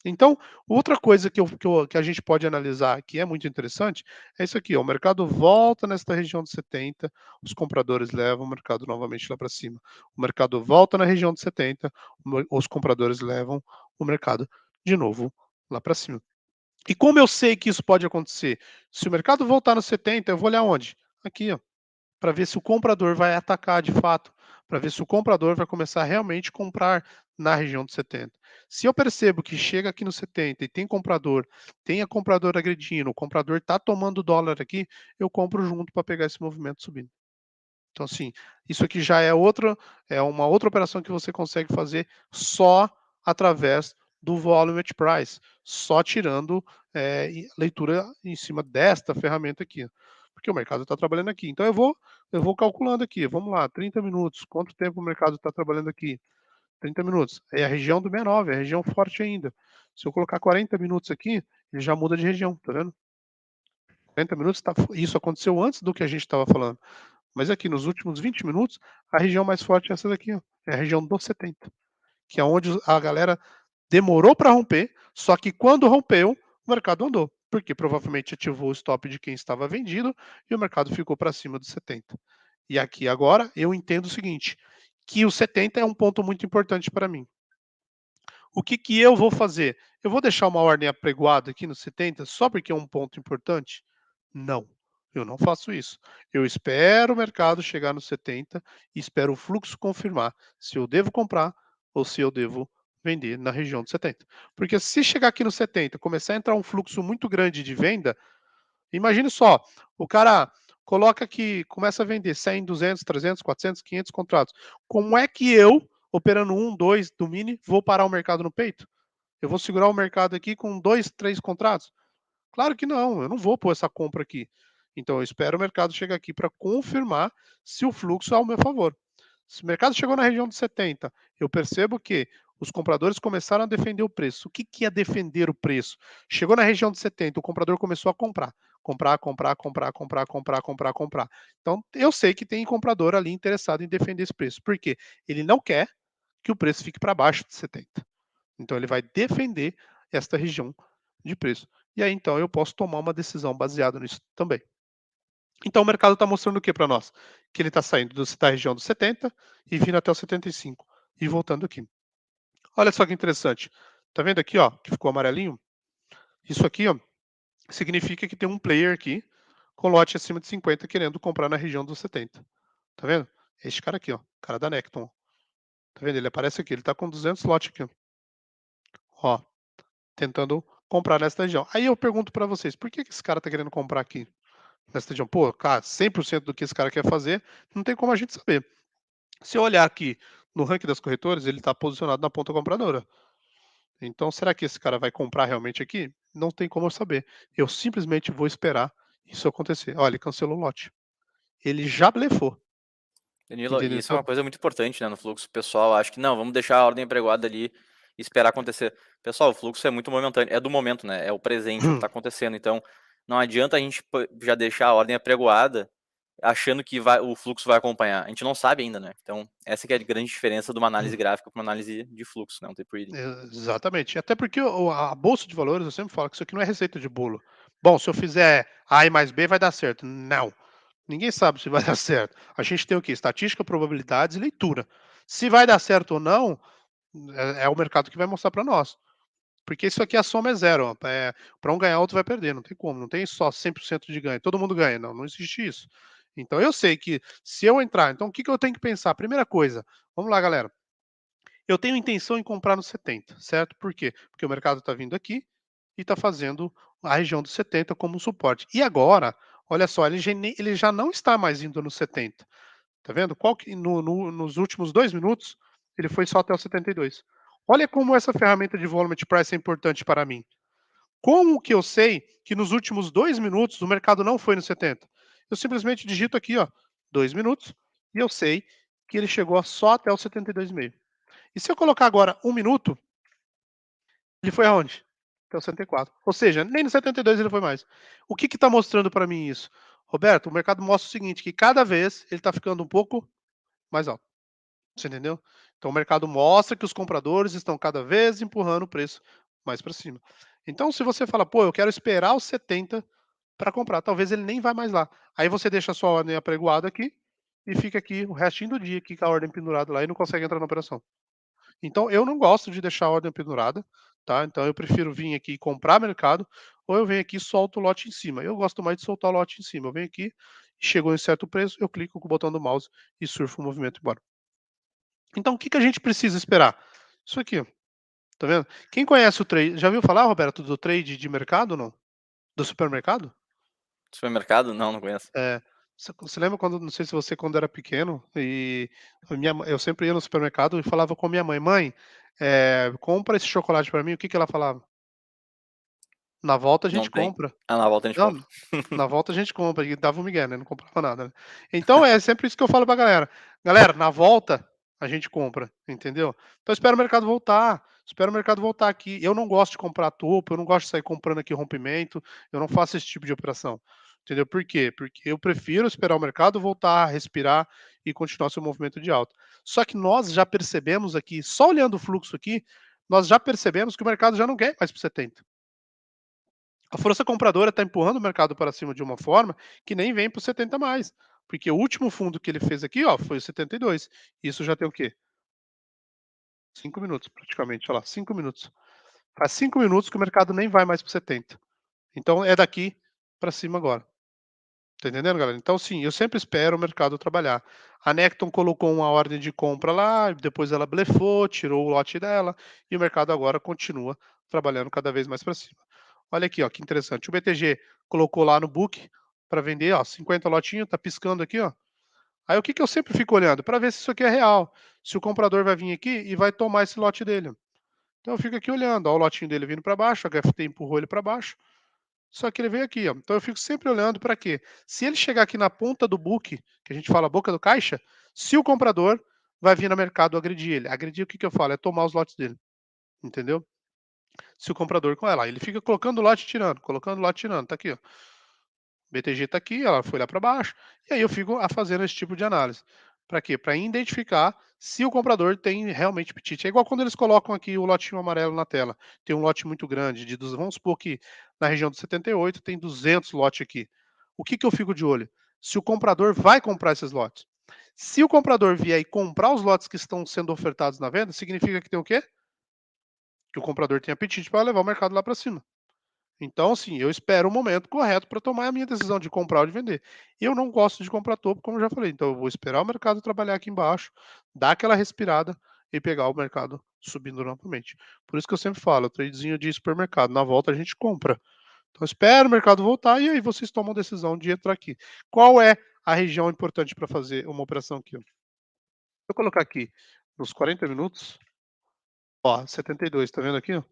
Então, outra coisa que a gente pode analisar que é muito interessante é isso aqui, ó, o mercado volta nesta região de 70, os compradores levam o mercado novamente lá para cima. O mercado volta na região de 70, os compradores levam o mercado de novo lá para cima. E como eu sei que isso pode acontecer? Se o mercado voltar no 70, eu vou olhar onde? Aqui, ó, para ver se o comprador vai atacar de fato, para ver se o comprador vai começar realmente a comprar na região de 70. Se eu percebo que chega aqui no 70 e tem a comprador agredindo, o comprador está tomando dólar aqui, eu compro junto para pegar esse movimento subindo. Então, assim, isso aqui já é uma outra operação que você consegue fazer só através do volume at price, só tirando leitura em cima desta ferramenta aqui. porque o mercado está trabalhando aqui. Então eu vou calculando aqui, vamos lá, 30 minutos, quanto tempo o mercado está trabalhando aqui? 30 minutos. É a região do 69, é a região forte ainda. Se eu colocar 40 minutos aqui, ele já muda de região, tá vendo? 40 minutos, isso aconteceu antes do que a gente estava falando. Mas aqui nos últimos 20 minutos, a região mais forte é essa daqui, ó, é a região do 70, que é onde a galera demorou para romper, só que quando rompeu, o mercado andou, porque provavelmente ativou o stop de quem estava vendido e o mercado ficou para cima dos 70. E aqui agora eu entendo o seguinte, que o 70 é um ponto muito importante para mim. O que que eu vou fazer? Eu vou deixar uma ordem apregoada aqui no 70 só porque é um ponto importante? Não, eu não faço isso. Eu espero o mercado chegar no 70 e espero o fluxo confirmar se eu devo comprar ou se eu devo vender na região de 70. Porque se chegar aqui no 70, começar a entrar um fluxo muito grande de venda, imagine só, o cara coloca que começa a vender 100, 200, 300, 400, 500 contratos. Como é que eu, operando um, dois do mini, vou parar o mercado no peito? Eu vou segurar o mercado aqui com dois, três contratos? Claro que não, eu não vou pôr essa compra aqui. Então eu espero o mercado chegar aqui para confirmar se o fluxo é ao meu favor. Se o mercado chegou na região de 70, eu percebo que os compradores começaram a defender o preço. O que que é defender o preço? Chegou na região de 70, o comprador começou a comprar. Comprar, comprar, comprar, comprar, comprar, comprar, comprar. Então, eu sei que tem comprador ali interessado em defender esse preço. Por quê? Ele não quer que o preço fique para baixo de 70. Então, ele vai defender esta região de preço. E aí, então, eu posso tomar uma decisão baseada nisso também. Então o mercado está mostrando o que para nós? Que ele está saindo da região dos 70 e vindo até os 75 e voltando aqui. Olha só que interessante. Tá vendo aqui, ó, que ficou amarelinho? Isso aqui, ó, significa que tem um player aqui com lote acima de 50 querendo comprar na região dos 70. Tá vendo? É esse cara aqui, ó, cara da Necton. Tá vendo? Ele aparece aqui, ele tá com 200 lotes aqui, ó, tentando comprar nessa região. Aí eu pergunto para vocês, por que esse cara tá querendo comprar aqui nessa região? Pô, cara, 100% do que esse cara quer fazer, não tem como a gente saber. Se eu olhar aqui no ranking das corretoras, ele está posicionado na ponta compradora. Então, será que esse cara vai comprar realmente aqui? Não tem como eu saber. Eu simplesmente vou esperar isso acontecer. Olha, ele cancelou o lote. Ele já blefou. Danilo, e Entendeu? isso é Então, uma coisa muito importante, né, no fluxo pessoal. Acho que não, vamos deixar a ordem apregoada ali e esperar acontecer. Pessoal, o fluxo é muito momentâneo, é do momento, né? É o presente, é o que está acontecendo. Então, não adianta a gente já deixar a ordem apregoada achando que o fluxo vai acompanhar. A gente não sabe ainda, né? Então, essa que é a grande diferença de uma análise gráfica para uma análise de fluxo, né? Um tape reading. exatamente. Até porque a bolsa de valores, eu sempre falo que isso aqui não é receita de bolo. Bom, se eu fizer A e mais B, vai dar certo. Não. Ninguém sabe se vai dar certo. A gente tem o quê? Estatística, probabilidades e leitura. Se vai dar certo ou não, é o mercado que vai mostrar para nós. Porque isso aqui a soma é zero. Para um ganhar, outro vai perder. Não tem como. Não tem só 100% de ganho. Todo mundo ganha. Não, não existe isso. Então eu sei que se eu entrar, então o que, que eu tenho que pensar? Primeira coisa, vamos lá, galera. Eu tenho intenção em comprar no 70, certo? Por quê? Porque o mercado está vindo aqui e está fazendo a região dos 70 como suporte. E agora, olha só, ele já não está mais indo no 70. Tá vendo? Nos últimos 2 minutos, ele foi só até o 72. Olha como essa ferramenta de volume price é importante para mim. Como que eu sei que nos últimos 2 minutos o mercado não foi no 70? Eu simplesmente digito aqui, ó, 2 minutos, e eu sei que ele chegou só até o 72,5. E se eu colocar agora 1 minuto, ele foi aonde? Até o 74. Ou seja, nem no 72 ele foi mais. O que está mostrando para mim isso? Roberto, o mercado mostra o seguinte, que cada vez ele está ficando um pouco mais alto. Você entendeu? Então o mercado mostra que os compradores estão cada vez empurrando o preço mais para cima. Então, se você fala, pô, eu quero esperar os 70 para comprar, talvez ele nem vá mais lá. Aí você deixa a sua ordem apregoada aqui e fica aqui o restinho do dia aqui com a ordem pendurada lá e não consegue entrar na operação. Então, eu não gosto de deixar a ordem pendurada, tá? Então, eu prefiro vir aqui e comprar mercado, ou eu venho aqui e solto o lote em cima. Eu gosto mais de soltar o lote em cima. Eu venho aqui, chegou em certo preço, eu clico com o botão do mouse e surfo o movimento embora. Então, o que que a gente precisa esperar? Isso aqui, ó, tá vendo? Quem conhece o trade, já ouviu falar, Roberto, do trade de mercado ou não? Do supermercado? Supermercado? Não, não conheço. É, você lembra quando, não sei se você quando era pequeno, e eu sempre ia no supermercado e falava com a minha mãe, mãe, compra esse chocolate para mim, o que que ela falava? Na volta a Não gente tem. compra. Ah, na volta a gente Não, compra. na volta a gente compra e dava o migué, né, não comprava nada, né. Então é sempre isso que eu falo pra galera: "Galera, na volta a gente compra", entendeu. Então espera o mercado voltar, espera o mercado voltar aqui. Eu não gosto de comprar topo, eu não gosto de sair comprando aqui rompimento, eu não faço esse tipo de operação, entendeu. Por quê? Porque eu prefiro esperar o mercado voltar, respirar e continuar seu movimento de alta. Só que nós já percebemos aqui, só olhando o fluxo aqui, nós já percebemos que o mercado já não quer ir mais para 70. A força compradora está empurrando o mercado para cima de uma forma que nem vem para o 70 mais. Porque o último fundo que ele fez aqui, ó, foi o 72. Isso já tem o quê? 5 minutos, praticamente. Olha lá, 5 minutos. Faz 5 minutos que o mercado nem vai mais para 70. Então é daqui para cima agora. Tá entendendo, galera? Então, sim, eu sempre espero o mercado trabalhar. A Necton colocou uma ordem de compra lá, depois ela blefou, tirou o lote dela, e o mercado agora continua trabalhando cada vez mais para cima. Olha aqui, ó, que interessante. O BTG colocou lá no book para vender, ó, 50 lotinhos, tá piscando aqui, ó. Aí o que que eu sempre fico olhando? Para ver se isso aqui é real. Se o comprador vai vir aqui e vai tomar esse lote dele. Então eu fico aqui olhando, ó, o lotinho dele vindo para baixo, a HFT empurrou ele para baixo. Só que ele veio aqui, ó. Então eu fico sempre olhando para quê? Se ele chegar aqui na ponta do book, que a gente fala boca do caixa, se o comprador vai vir no mercado agredir ele. Agredir o que que eu falo? É tomar os lotes dele, entendeu? Se o comprador, olha lá, ele fica colocando lote e tirando, colocando lote e tirando, tá aqui, ó. BTG tá aqui, ela foi lá para baixo, e aí eu fico fazendo esse tipo de análise. Para quê? Para identificar se o comprador tem realmente apetite. É igual quando eles colocam aqui o lotinho amarelo na tela. Tem um lote muito grande, vamos supor que na região do 78 tem 200 lotes aqui. O que que eu fico de olho? Se o comprador vai comprar esses lotes. Se o comprador vier e comprar os lotes que estão sendo ofertados na venda, significa que tem o quê? Que o comprador tem apetite para levar o mercado lá para cima. Então, assim, eu espero o momento correto para tomar a minha decisão de comprar ou de vender. Eu não gosto de comprar topo, como eu já falei, então eu vou esperar o mercado trabalhar aqui embaixo, dar aquela respirada e pegar o mercado subindo novamente. Por isso que eu sempre falo, tradezinho de supermercado, na volta a gente compra. Então espera o mercado voltar e aí vocês tomam a decisão de entrar aqui. Qual é a região importante para fazer uma operação aqui? Ó? Se eu colocar aqui nos 40 minutos, ó, 72, tá vendo aqui? Ó?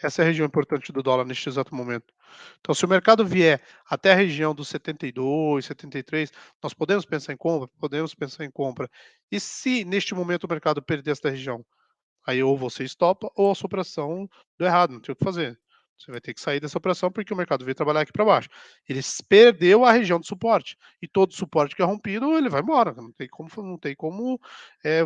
Essa é a região importante do dólar neste exato momento. Então, se o mercado vier até a região dos 72, 73, nós podemos pensar em compra? Podemos pensar em compra. E se neste momento o mercado perder esta região? Aí ou você estopa ou a sua operação deu errado, não tem o que fazer. Você vai ter que sair dessa operação porque o mercado veio trabalhar aqui para baixo. Ele perdeu a região de suporte e todo suporte que é rompido ele vai embora. Não tem como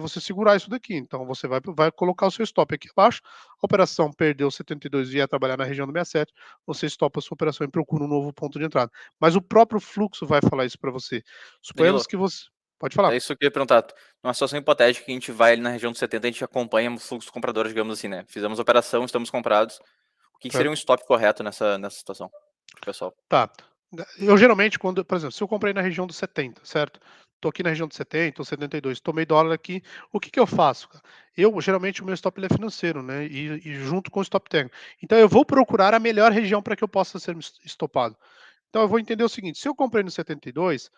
você segurar isso daqui. Então você vai colocar o seu stop aqui abaixo. A operação perdeu 72 e ia trabalhar na região do 67. Você estopa a sua operação e procura um novo ponto de entrada. Mas o próprio fluxo vai falar isso para você. Suponhamos Danilo, que você pode falar. é isso que eu ia perguntar. Numa situação hipotética que a gente vai ali na região dos 70, a gente acompanha o fluxo comprador, digamos assim, né? Fizemos a operação, estamos comprados. O que seria um Certo? stop correto nessa situação, pro pessoal? Tá. Eu geralmente quando por exemplo, se eu comprei na região dos 70, certo? Tô aqui na região dos 70 ou 72, tomei dólar aqui, o que que eu faço, cara? Eu geralmente o meu stop ele é financeiro, né, e junto com o stop técnico. Então eu vou procurar a melhor região para que eu possa ser estopado. Então eu vou entender o seguinte, se eu comprei no 72,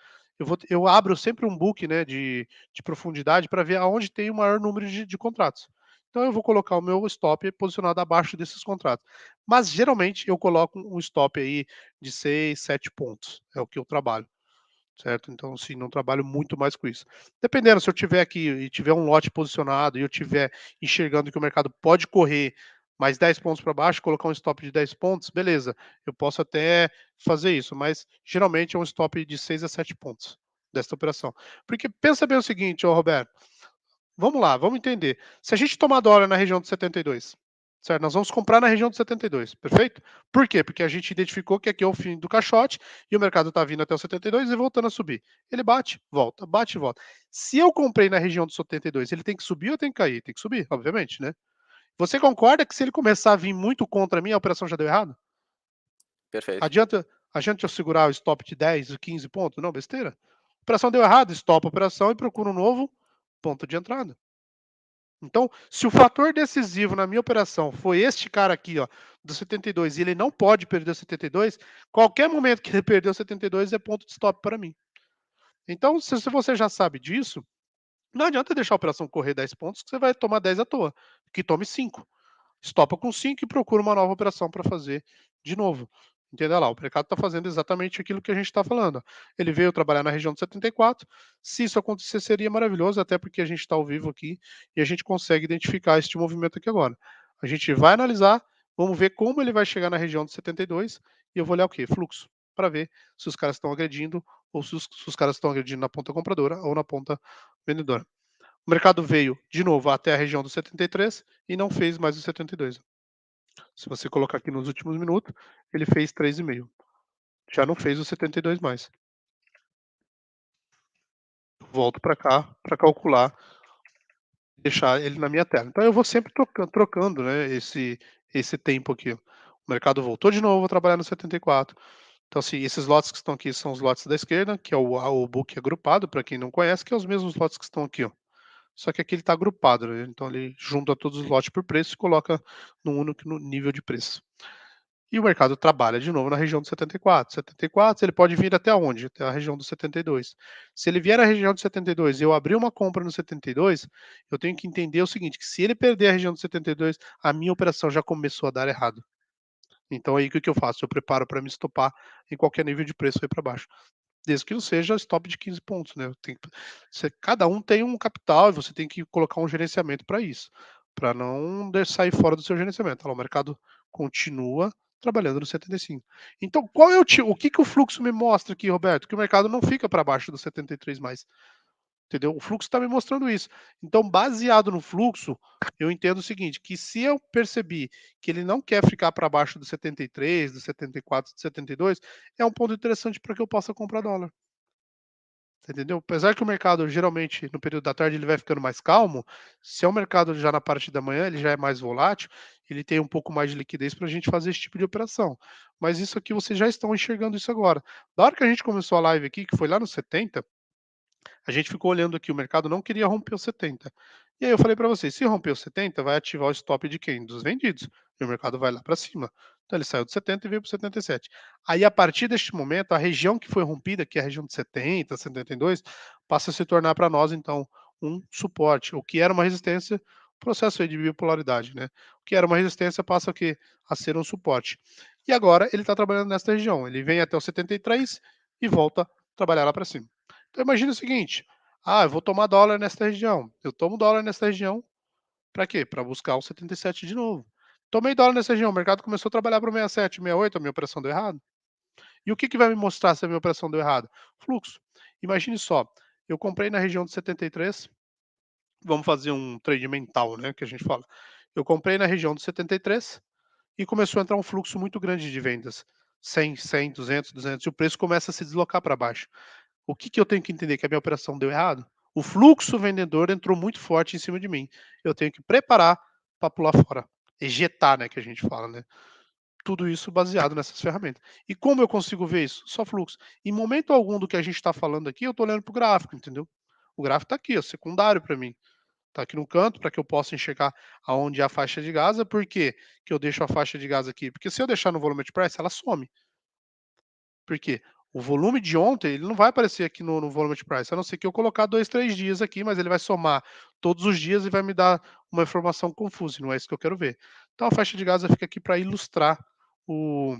eu abro sempre um book, né, de profundidade para ver aonde tem o maior número de contratos. Então eu vou colocar o meu stop posicionado abaixo desses contratos. Mas geralmente eu coloco um stop aí de 6, 7 pontos, é o que eu trabalho, certo? Então, assim, não trabalho muito mais com isso. Dependendo, se eu tiver aqui e tiver um lote posicionado e eu tiver enxergando que o mercado pode correr mais 10 pontos para baixo, colocar um stop de 10 pontos, beleza, eu posso até fazer isso, mas geralmente é um stop de 6 a 7 pontos desta operação. Porque pensa bem o seguinte, ô Roberto, vamos lá, vamos entender. Se a gente tomar dólar na região de 72, certo? Nós vamos comprar na região de 72, perfeito? Por quê? Porque a gente identificou que aqui é o fim do caixote e o mercado está vindo até o 72 e voltando a subir. Ele bate e volta. Se eu comprei na região do 72, ele tem que subir ou tem que cair? Tem que subir, obviamente, né? Você concorda que se ele começar a vir muito contra mim, a operação já deu errado? Perfeito. Adianta eu segurar o stop de 10, 15 pontos? Não, besteira. A operação deu errado, estopa a operação e procura um novo ponto de entrada. Então, se o fator decisivo na minha operação foi este cara aqui, ó, do 72, e ele não pode perder o 72, qualquer momento que ele perder o 72 é ponto de stop para mim. Então, se você já sabe disso, não adianta deixar a operação correr 10 pontos, que você vai tomar 10 à toa, que tome 5. estopa com 5 e procura uma nova operação para fazer de novo. Entenda lá, o mercado está fazendo exatamente aquilo que a gente está falando. Ele veio trabalhar na região de 74. Se isso acontecer, seria maravilhoso, até porque a gente está ao vivo aqui e a gente consegue identificar este movimento aqui agora. A gente vai analisar, vamos ver como ele vai chegar na região de 72 e eu vou olhar o quê? Fluxo, para ver se os caras estão agredindo ou se os caras estão agredindo na ponta compradora ou na ponta vendedora. O mercado veio de novo até a região do 73 e não fez mais o 72. Se você colocar aqui nos últimos minutos, ele fez 3,5. Já não fez o 72 mais. Volto para cá para calcular, deixar ele na minha tela. Então eu vou sempre trocando, né, esse tempo aqui. O mercado voltou de novo a trabalhar no 74. Então, assim, esses lotes que estão aqui são os lotes da esquerda, que é o book agrupado, para quem não conhece, que é os mesmos lotes que estão aqui, ó. Só que aqui ele está agrupado, né? Então ele junta todos os lotes por preço e coloca num único nível de preço. E o mercado trabalha de novo na região do 74. 74, ele pode vir até onde? Até a região do 72. Se ele vier à região do 72 e eu abrir uma compra no 72, eu tenho que entender o seguinte, que se ele perder a região do 72, a minha operação já começou a dar errado. Então aí o que eu faço? Eu preparo para me estopar em qualquer nível de preço aí para baixo. Desde que não seja stop de 15 pontos, né? Cada um tem um capital e você tem que colocar um gerenciamento para isso, para não sair fora do seu gerenciamento. Olha lá, o mercado continua trabalhando no 75. Então, qual é o que o fluxo me mostra aqui, Roberto? Que o mercado não fica para baixo do 73 mais. Entendeu? O fluxo está me mostrando isso. Então, baseado no fluxo, eu entendo o seguinte, que se eu percebi que ele não quer ficar para baixo do 73, do 74, do 72, é um ponto interessante para que eu possa comprar dólar. Você entendeu? Apesar que o mercado geralmente no período da tarde ele vai ficando mais calmo, se é um mercado já na parte da manhã, ele já é mais volátil, ele tem um pouco mais de liquidez para a gente fazer esse tipo de operação. Mas isso aqui vocês já estão enxergando isso agora. Da hora que a gente começou a live aqui, que foi lá no 70, a gente ficou olhando aqui, o mercado não queria romper o 70. E aí eu falei para vocês, se romper o 70, vai ativar o stop de quem? Dos vendidos. E o mercado vai lá para cima. Então ele saiu de 70 e veio para 77. Aí a partir deste momento, a região que foi rompida, que é a região de 70, 72, passa a se tornar para nós então um suporte. O que era uma resistência, processo aí de bipolaridade, né? O que era uma resistência passa a ser um suporte. E agora ele está trabalhando nessa região. Ele vem até o 73 e volta a trabalhar lá para cima. Então imagina o seguinte: ah, eu vou tomar dólar nesta região. Eu tomo dólar nessa região para quê? Para buscar o 77 de novo. Tomei dólar nessa região, o mercado começou a trabalhar para o 67, 68, a minha operação deu errado. E o que vai me mostrar se a minha operação deu errado? Fluxo. Imagine só, eu comprei na região de 73, vamos fazer um trade mental, né, que a gente fala. Eu comprei na região de 73 e começou a entrar um fluxo muito grande de vendas. 100, 100, 200, 200, e o preço começa a se deslocar para baixo. O que eu tenho que entender? Que a minha operação deu errado? O fluxo vendedor entrou muito forte em cima de mim. Eu tenho que preparar para pular fora. Ejetar, né, que a gente fala, né? Tudo isso baseado nessas ferramentas. E como eu consigo ver isso? Só fluxo. Em momento algum do que a gente está falando aqui, eu estou olhando para o gráfico, entendeu? O gráfico está aqui, ó, secundário para mim. Está aqui no canto para que eu possa enxergar aonde é a faixa de Gaza. Por quê que eu deixo a faixa de Gaza aqui? Porque se eu deixar no volume de price, ela some. Por quê? O volume de ontem, ele não vai aparecer aqui no volume de price, a não ser que eu colocar 2, 3 dias aqui, mas ele vai somar todos os dias e vai me dar uma informação confusa, e não é isso que eu quero ver. Então a faixa de Gaza fica aqui para ilustrar o,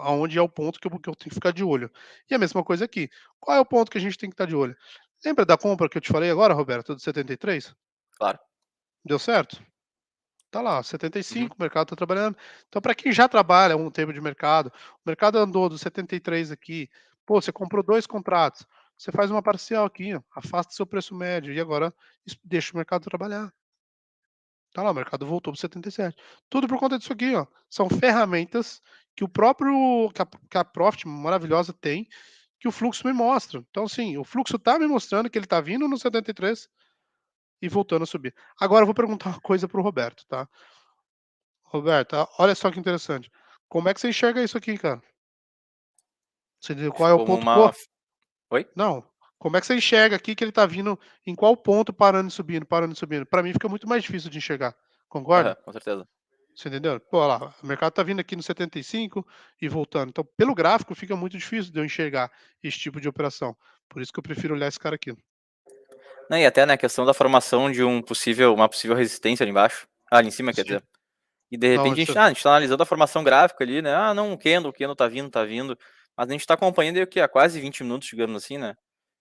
aonde é o ponto que eu tenho que ficar de olho. E a mesma coisa aqui. Qual é o ponto que a gente tem que estar de olho? Lembra da compra que eu te falei agora, Roberto, do 73? Claro. Deu certo? Tá lá, Uhum. 75, o mercado está trabalhando. Então, para quem já trabalha um tempo de mercado, o mercado andou do 73 aqui, pô, você comprou 2 contratos, você faz uma parcial aqui, ó, afasta seu preço médio e agora deixa o mercado trabalhar. Tá lá, o mercado voltou para 77. Tudo por conta disso aqui, ó. São ferramentas que o próprio que a Profit maravilhosa tem, que o fluxo me mostra. Então, assim, o fluxo tá me mostrando que ele tá vindo no 73 e voltando a subir. Agora eu vou perguntar uma coisa para o Roberto, tá? Roberto, olha só que interessante. Como é que você enxerga isso aqui, cara? Você entendeu qual é o Como ponto? Pô, uma. Oi? não. Como é que você enxerga aqui que ele tá vindo em qual ponto parando e subindo, parando e subindo? Para mim fica muito mais difícil de enxergar. Concorda? Aham, com certeza. Você entendeu? Pô, olha lá, o mercado tá vindo aqui no 75 e voltando. Então, pelo gráfico, fica muito difícil de eu enxergar esse tipo de operação. Por isso que eu prefiro olhar esse cara aqui. Né, e até, né, a questão da formação de uma possível resistência ali embaixo. Ah, ali em cima, quer Sim. dizer. E de Não, repente isso a gente tá analisando a formação gráfica ali, né? Ah, não, o Kendo tá vindo, tá vindo. Mas a gente tá acompanhando aí o quê? Há quase 20 minutos, digamos assim, né?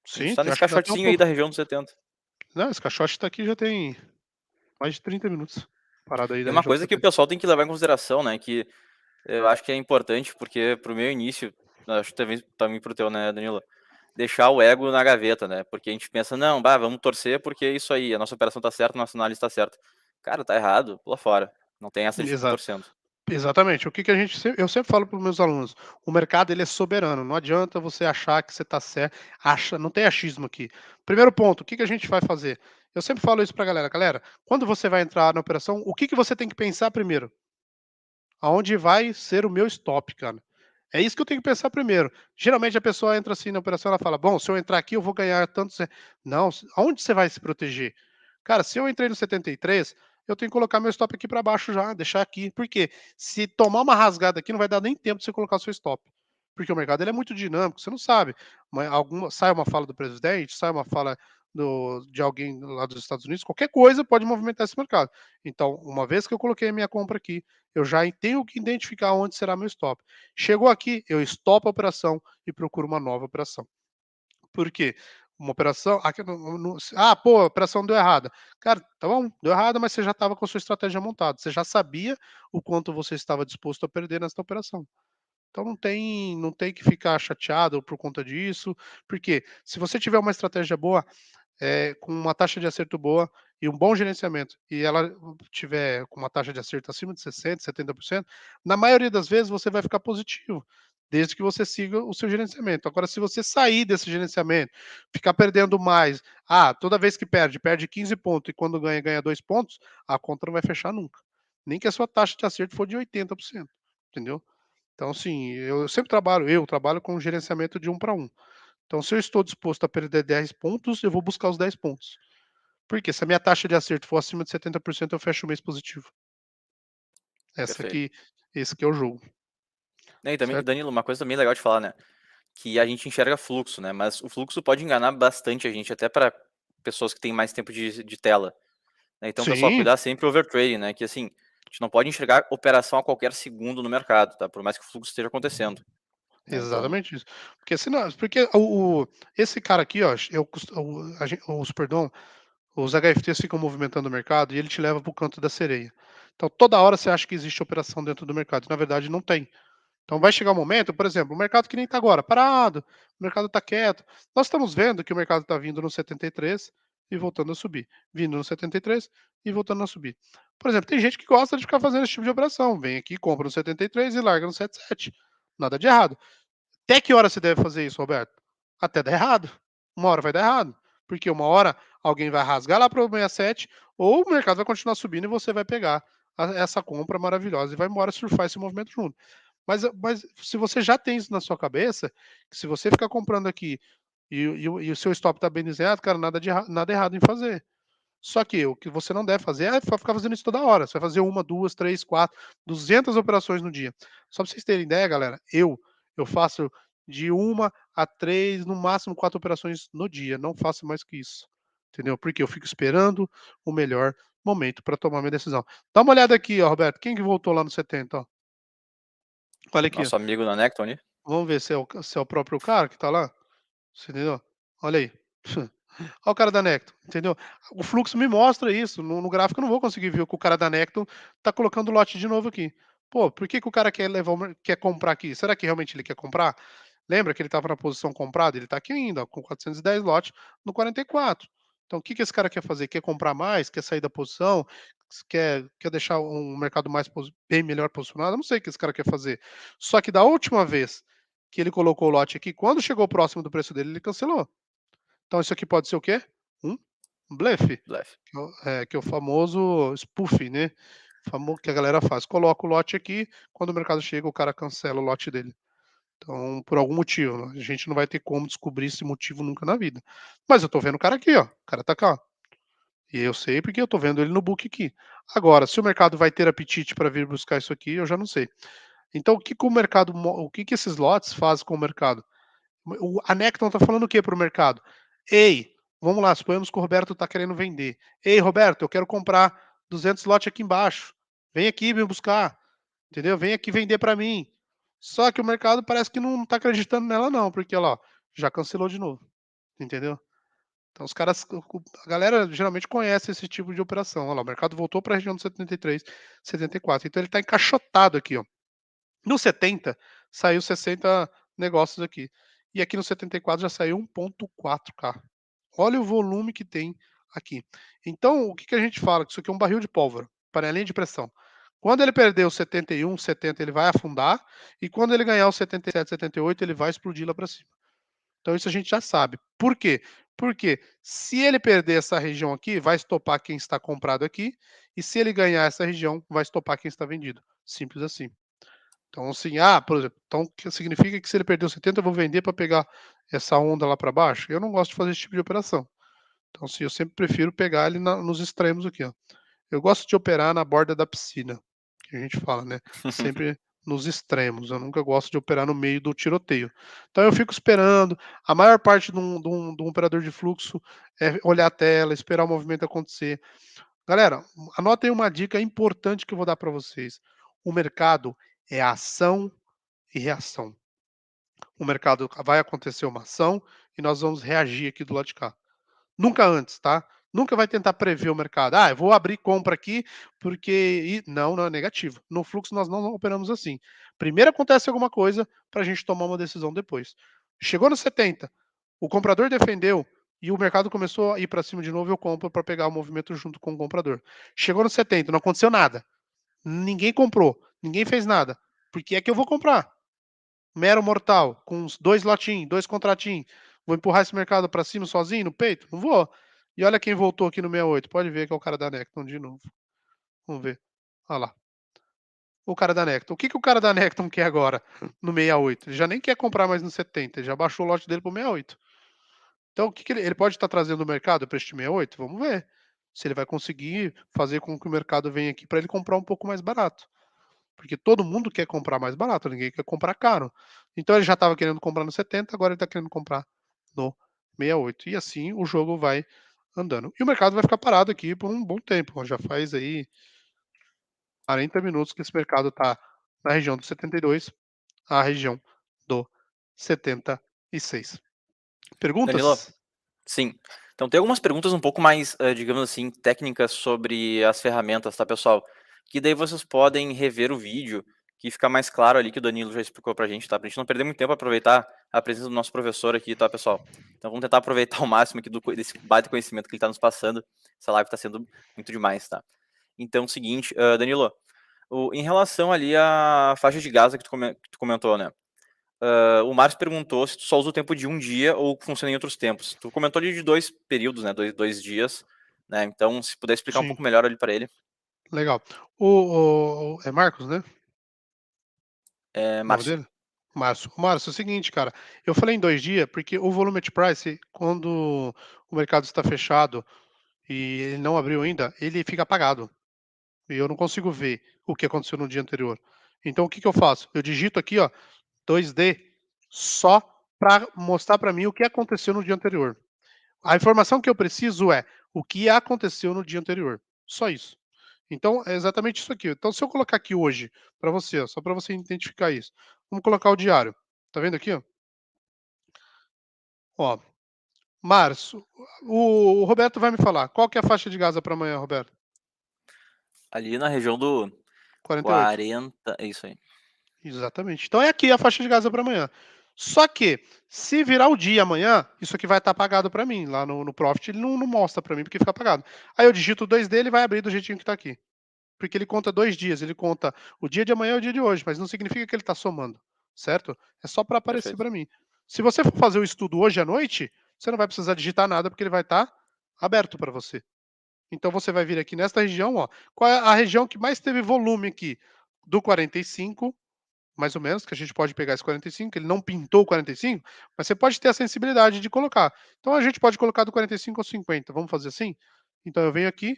A gente sim, tá nesse acho que dá até um caixotezinho aí pouco. da região dos 70. Não, esse caixote tá aqui já tem mais de 30 minutos, parado aí E da uma região do coisa que o 70. pessoal tem que levar em consideração, né? Que eu acho que é importante, porque pro meu início, acho que também pro teu, né, Danilo? Deixar o ego na gaveta, né? Porque a gente pensa, não, bah, vamos torcer porque é isso aí, a nossa operação tá certa, a nossa análise tá certa. Cara, tá errado, pula fora. Não tem essa de ficar Exato. torcendo. Exatamente. O que que a gente eu sempre falo para os meus alunos, o mercado ele é soberano, não adianta você achar que você está certo, não tem achismo aqui. Primeiro ponto, o que que a gente vai fazer? Eu sempre falo isso para a galera, galera, quando você vai entrar na operação, o que que você tem que pensar primeiro? Aonde vai ser o meu stop, cara? É isso que eu tenho que pensar primeiro. Geralmente a pessoa entra assim na operação, ela fala: "Bom, se eu entrar aqui eu vou ganhar tanto". Não, aonde você vai se proteger? Cara, se eu entrei no 73, eu tenho que colocar meu stop aqui para baixo já, deixar aqui. Por quê? Se tomar uma rasgada aqui, não vai dar nem tempo de você colocar o seu stop. Porque o mercado ele é muito dinâmico, você não sabe. Sai uma fala do presidente, sai uma fala de alguém lá dos Estados Unidos, qualquer coisa pode movimentar esse mercado. Então, uma vez que eu coloquei a minha compra aqui, eu já tenho que identificar onde será meu stop. Chegou aqui, eu stopo a operação e procuro uma nova operação. Por quê? Uma operação. Pô, a operação deu errada. Cara, tá bom, deu errada, mas você já estava com a sua estratégia montada. Você já sabia o quanto você estava disposto a perder nessa operação. Então não tem que ficar chateado por conta disso, porque se você tiver uma estratégia boa, com uma taxa de acerto boa e um bom gerenciamento, e ela tiver com uma taxa de acerto acima de 60%, 70%, na maioria das vezes você vai ficar positivo, desde que você siga o seu gerenciamento. Agora, se você sair desse gerenciamento, ficar perdendo mais, toda vez que perde, perde 15 pontos e quando ganha, ganha 2 pontos, a conta não vai fechar nunca. Nem que a sua taxa de acerto for de 80%, entendeu? Então, assim, eu trabalho com gerenciamento de 1 para 1. Então, se eu estou disposto a perder 10 pontos, eu vou buscar os 10 pontos. Porque se a minha taxa de acerto for acima de 70%, eu fecho o mês positivo. Essa Perfeito. aqui, esse que é o jogo, Né, e também, certo? Danilo, uma coisa também legal de falar, né? Que a gente enxerga fluxo, né? Mas o fluxo pode enganar bastante a gente, até para pessoas que têm mais tempo de tela. Né? Então, pessoal, Sim, cuidar sempre do overtrading, né? Que assim, a gente não pode enxergar operação a qualquer segundo no mercado, tá? Por mais que o fluxo esteja acontecendo. Né? Então, exatamente isso. Porque senão, porque esse cara aqui, ó, perdão, os HFTs ficam movimentando o mercado e ele te leva para o canto da sereia. Então, toda hora você acha que existe operação dentro do mercado. Na verdade, não tem. Então vai chegar um momento, por exemplo, o mercado que nem está agora, parado, o mercado está quieto. Nós estamos vendo que o mercado está vindo no 73 e voltando a subir, vindo no 73 e voltando a subir. Por exemplo, tem gente que gosta de ficar fazendo esse tipo de operação, vem aqui, compra no 73 e larga no 77. Nada de errado. Até que hora você deve fazer isso, Roberto? Até dar errado. Uma hora vai dar errado. Porque uma hora alguém vai rasgar lá para o 67 ou o mercado vai continuar subindo e você vai pegar essa compra maravilhosa e vai embora surfar esse movimento junto. Mas se você já tem isso na sua cabeça, que se você ficar comprando aqui e o seu stop está bem desenhado, cara, nada errado em fazer. Só que o que você não deve fazer é ficar fazendo isso toda hora. Você vai fazer uma, duas, três, quatro, 200 operações no dia. Só para vocês terem ideia, galera, eu faço de uma a três, no máximo quatro operações no dia. Não faço mais que isso. Entendeu? Porque eu fico esperando o melhor momento para tomar minha decisão. Dá uma olhada aqui, ó, Roberto. Quem que voltou lá no 70? Ó? Olha aqui, ó. nosso amigo da Necton ali. Vamos ver se é o próprio cara que tá lá. Você entendeu? Olha aí. Olha o cara da Necton, entendeu? O fluxo me mostra isso. No gráfico eu não vou conseguir ver o que o cara da Necton tá colocando o lote de novo aqui. Pô, por que, que o cara quer comprar aqui? Será que realmente ele quer comprar? Lembra que ele estava na posição comprada? Ele está aqui ainda, ó, com 410 lotes no 44. Então, o que, que esse cara quer fazer? Quer comprar mais? Quer sair da posição? Quer deixar um mercado bem melhor posicionado? Eu não sei o que esse cara quer fazer. Só que da última vez que ele colocou o lote aqui, quando chegou próximo do preço dele, ele cancelou. Então isso aqui pode ser o quê? Um blefe, Blefe. que é o famoso spoofing, né, que a galera faz. Coloca o lote aqui, quando o mercado chega, o cara cancela o lote dele. Então, por algum motivo, né, a gente não vai ter como descobrir esse motivo nunca na vida. Mas eu tô vendo o cara aqui, ó, o cara tá cá. E eu sei porque eu tô vendo ele no book aqui. Agora, se o mercado vai ter apetite para vir buscar isso aqui, eu já não sei. Então, o que que esses lotes fazem com o mercado? A Necton está falando o que para o mercado? Ei, vamos lá, suponhamos que o Roberto está querendo vender. Ei, Roberto, eu quero comprar 200 lote aqui embaixo. Vem aqui me buscar, entendeu? Vem aqui vender para mim. Só que o mercado parece que não tá acreditando nela não, porque olha lá, ó, já cancelou de novo, entendeu? Então os caras, a galera geralmente conhece esse tipo de operação. Olha lá, o mercado voltou para a região do 73, 74. Então ele está encaixotado aqui, ó. No 70 saiu 60 negócios aqui. E aqui no 74 já saiu 1.4K. Olha o volume que tem aqui. Então, o que, que a gente fala? Que isso aqui é um barril de pólvora, panelinha de pressão. Quando ele perder o 71, 70, ele vai afundar. E quando ele ganhar o 77, 78, ele vai explodir lá para cima. Então isso a gente já sabe. Por quê? Porque se ele perder essa região aqui, vai estopar quem está comprado aqui, e se ele ganhar essa região, vai estopar quem está vendido. Simples assim. Então, assim, por exemplo, então que significa que se ele perder os 70, eu vou vender para pegar essa onda lá para baixo? Eu não gosto de fazer esse tipo de operação. Então, assim, eu sempre prefiro pegar ele nos extremos aqui, ó. Eu gosto de operar na borda da piscina, que a gente fala, né? Sempre nos extremos. Eu nunca gosto de operar no meio do tiroteio. Então eu fico esperando. A maior parte de um operador de fluxo é olhar a tela, esperar o movimento acontecer. Galera, anotem uma dica importante que eu vou dar para vocês. O mercado é ação e reação. O mercado vai acontecer uma ação e nós vamos reagir aqui do lado de cá. Nunca antes, tá? Nunca vai tentar prever o mercado. Eu vou abrir compra aqui porque. Não, não é negativo. No fluxo nós não operamos assim. Primeiro acontece alguma coisa para a gente tomar uma decisão depois. Chegou no 70, o comprador defendeu e o mercado começou a ir para cima de novo, eu compro para pegar o movimento junto com o comprador. Chegou no 70, não aconteceu nada. Ninguém comprou, ninguém fez nada. Por que é que eu vou comprar? Mero mortal, com uns 2 lotinhos, 2 contratinhos. Vou empurrar esse mercado para cima sozinho, no peito? Não vou. E olha quem voltou aqui no 68. Pode ver que é o cara da Necton de novo. Vamos ver. Olha lá. O cara da Necton. O que, que o cara da Necton quer agora no 68? Ele já nem quer comprar mais no 70. Ele já baixou o lote dele pro 68. Então, o que, que ele pode estar trazendo no mercado para este 68? Vamos ver. Se ele vai conseguir fazer com que o mercado venha aqui para ele comprar um pouco mais barato. Porque todo mundo quer comprar mais barato, ninguém quer comprar caro. Então ele já estava querendo comprar no 70, agora ele está querendo comprar no 68. E assim o jogo vai andando. E o mercado vai ficar parado aqui por um bom tempo. Já faz aí 40 minutos que esse mercado está na região do 72, a região do 76. Danilo, Perguntas? sim. Então tem algumas perguntas um pouco mais, digamos assim, técnicas sobre as ferramentas, tá, pessoal? Que daí vocês podem rever o vídeo, que fica mais claro ali que o Danilo já explicou pra gente, tá? Pra gente não perder muito tempo, aproveitar a presença do nosso professor aqui, tá, pessoal? Então vamos tentar aproveitar ao máximo aqui desse baita conhecimento que ele tá nos passando. Essa live tá sendo muito demais, tá? Então, seguinte, Danilo, em relação ali à faixa de Gaza que tu comentou, né? O Márcio perguntou se tu só usa o tempo de um dia ou funciona em outros tempos. Tu comentou ali de 2 períodos, né? Dois dias, né? Então, se puder explicar um Sim, pouco melhor ali para ele. legal. É Marcos, né? O nome Márcio. dele? Márcio. Márcio, é o seguinte, cara. Eu falei em 2 dias porque o volume at price, quando o mercado está fechado e ele não abriu ainda, ele fica apagado. E eu não consigo ver o que aconteceu no dia anterior. Então, o que, que eu faço? Eu digito aqui, ó, 2D, só para mostrar para mim o que aconteceu no dia anterior. A informação que eu preciso é o que aconteceu no dia anterior. Só isso. Então, é exatamente isso aqui. Então, se eu colocar aqui hoje, para você, ó, só para você identificar isso. Vamos colocar o diário. Tá vendo aqui, ó? Ó, março. O Roberto vai me falar. Qual que é a faixa de Gaza para amanhã, Roberto? Ali na região do 48. 40. É isso aí. Exatamente. Então é aqui a faixa de Gaza para amanhã. Só que, se virar o dia amanhã, isso aqui vai estar apagado para mim. Lá no Profit ele não mostra para mim porque fica apagado. Aí eu digito o 2 dele e vai abrir do jeitinho que está aqui. Porque ele conta 2 dias, ele conta o dia de amanhã e o dia de hoje, mas não significa que ele está somando, certo? É só para aparecer Perfeito. para mim. Se você for fazer o estudo hoje à noite, você não vai precisar digitar nada porque ele vai estar aberto para você. Então você vai vir aqui nesta região, ó. Qual é a região que mais teve volume aqui? Do 45, mais ou menos, que a gente pode pegar esse 45, ele não pintou o 45, mas você pode ter a sensibilidade de colocar. Então a gente pode colocar do 45 ao 50. Vamos fazer assim? Então eu venho aqui,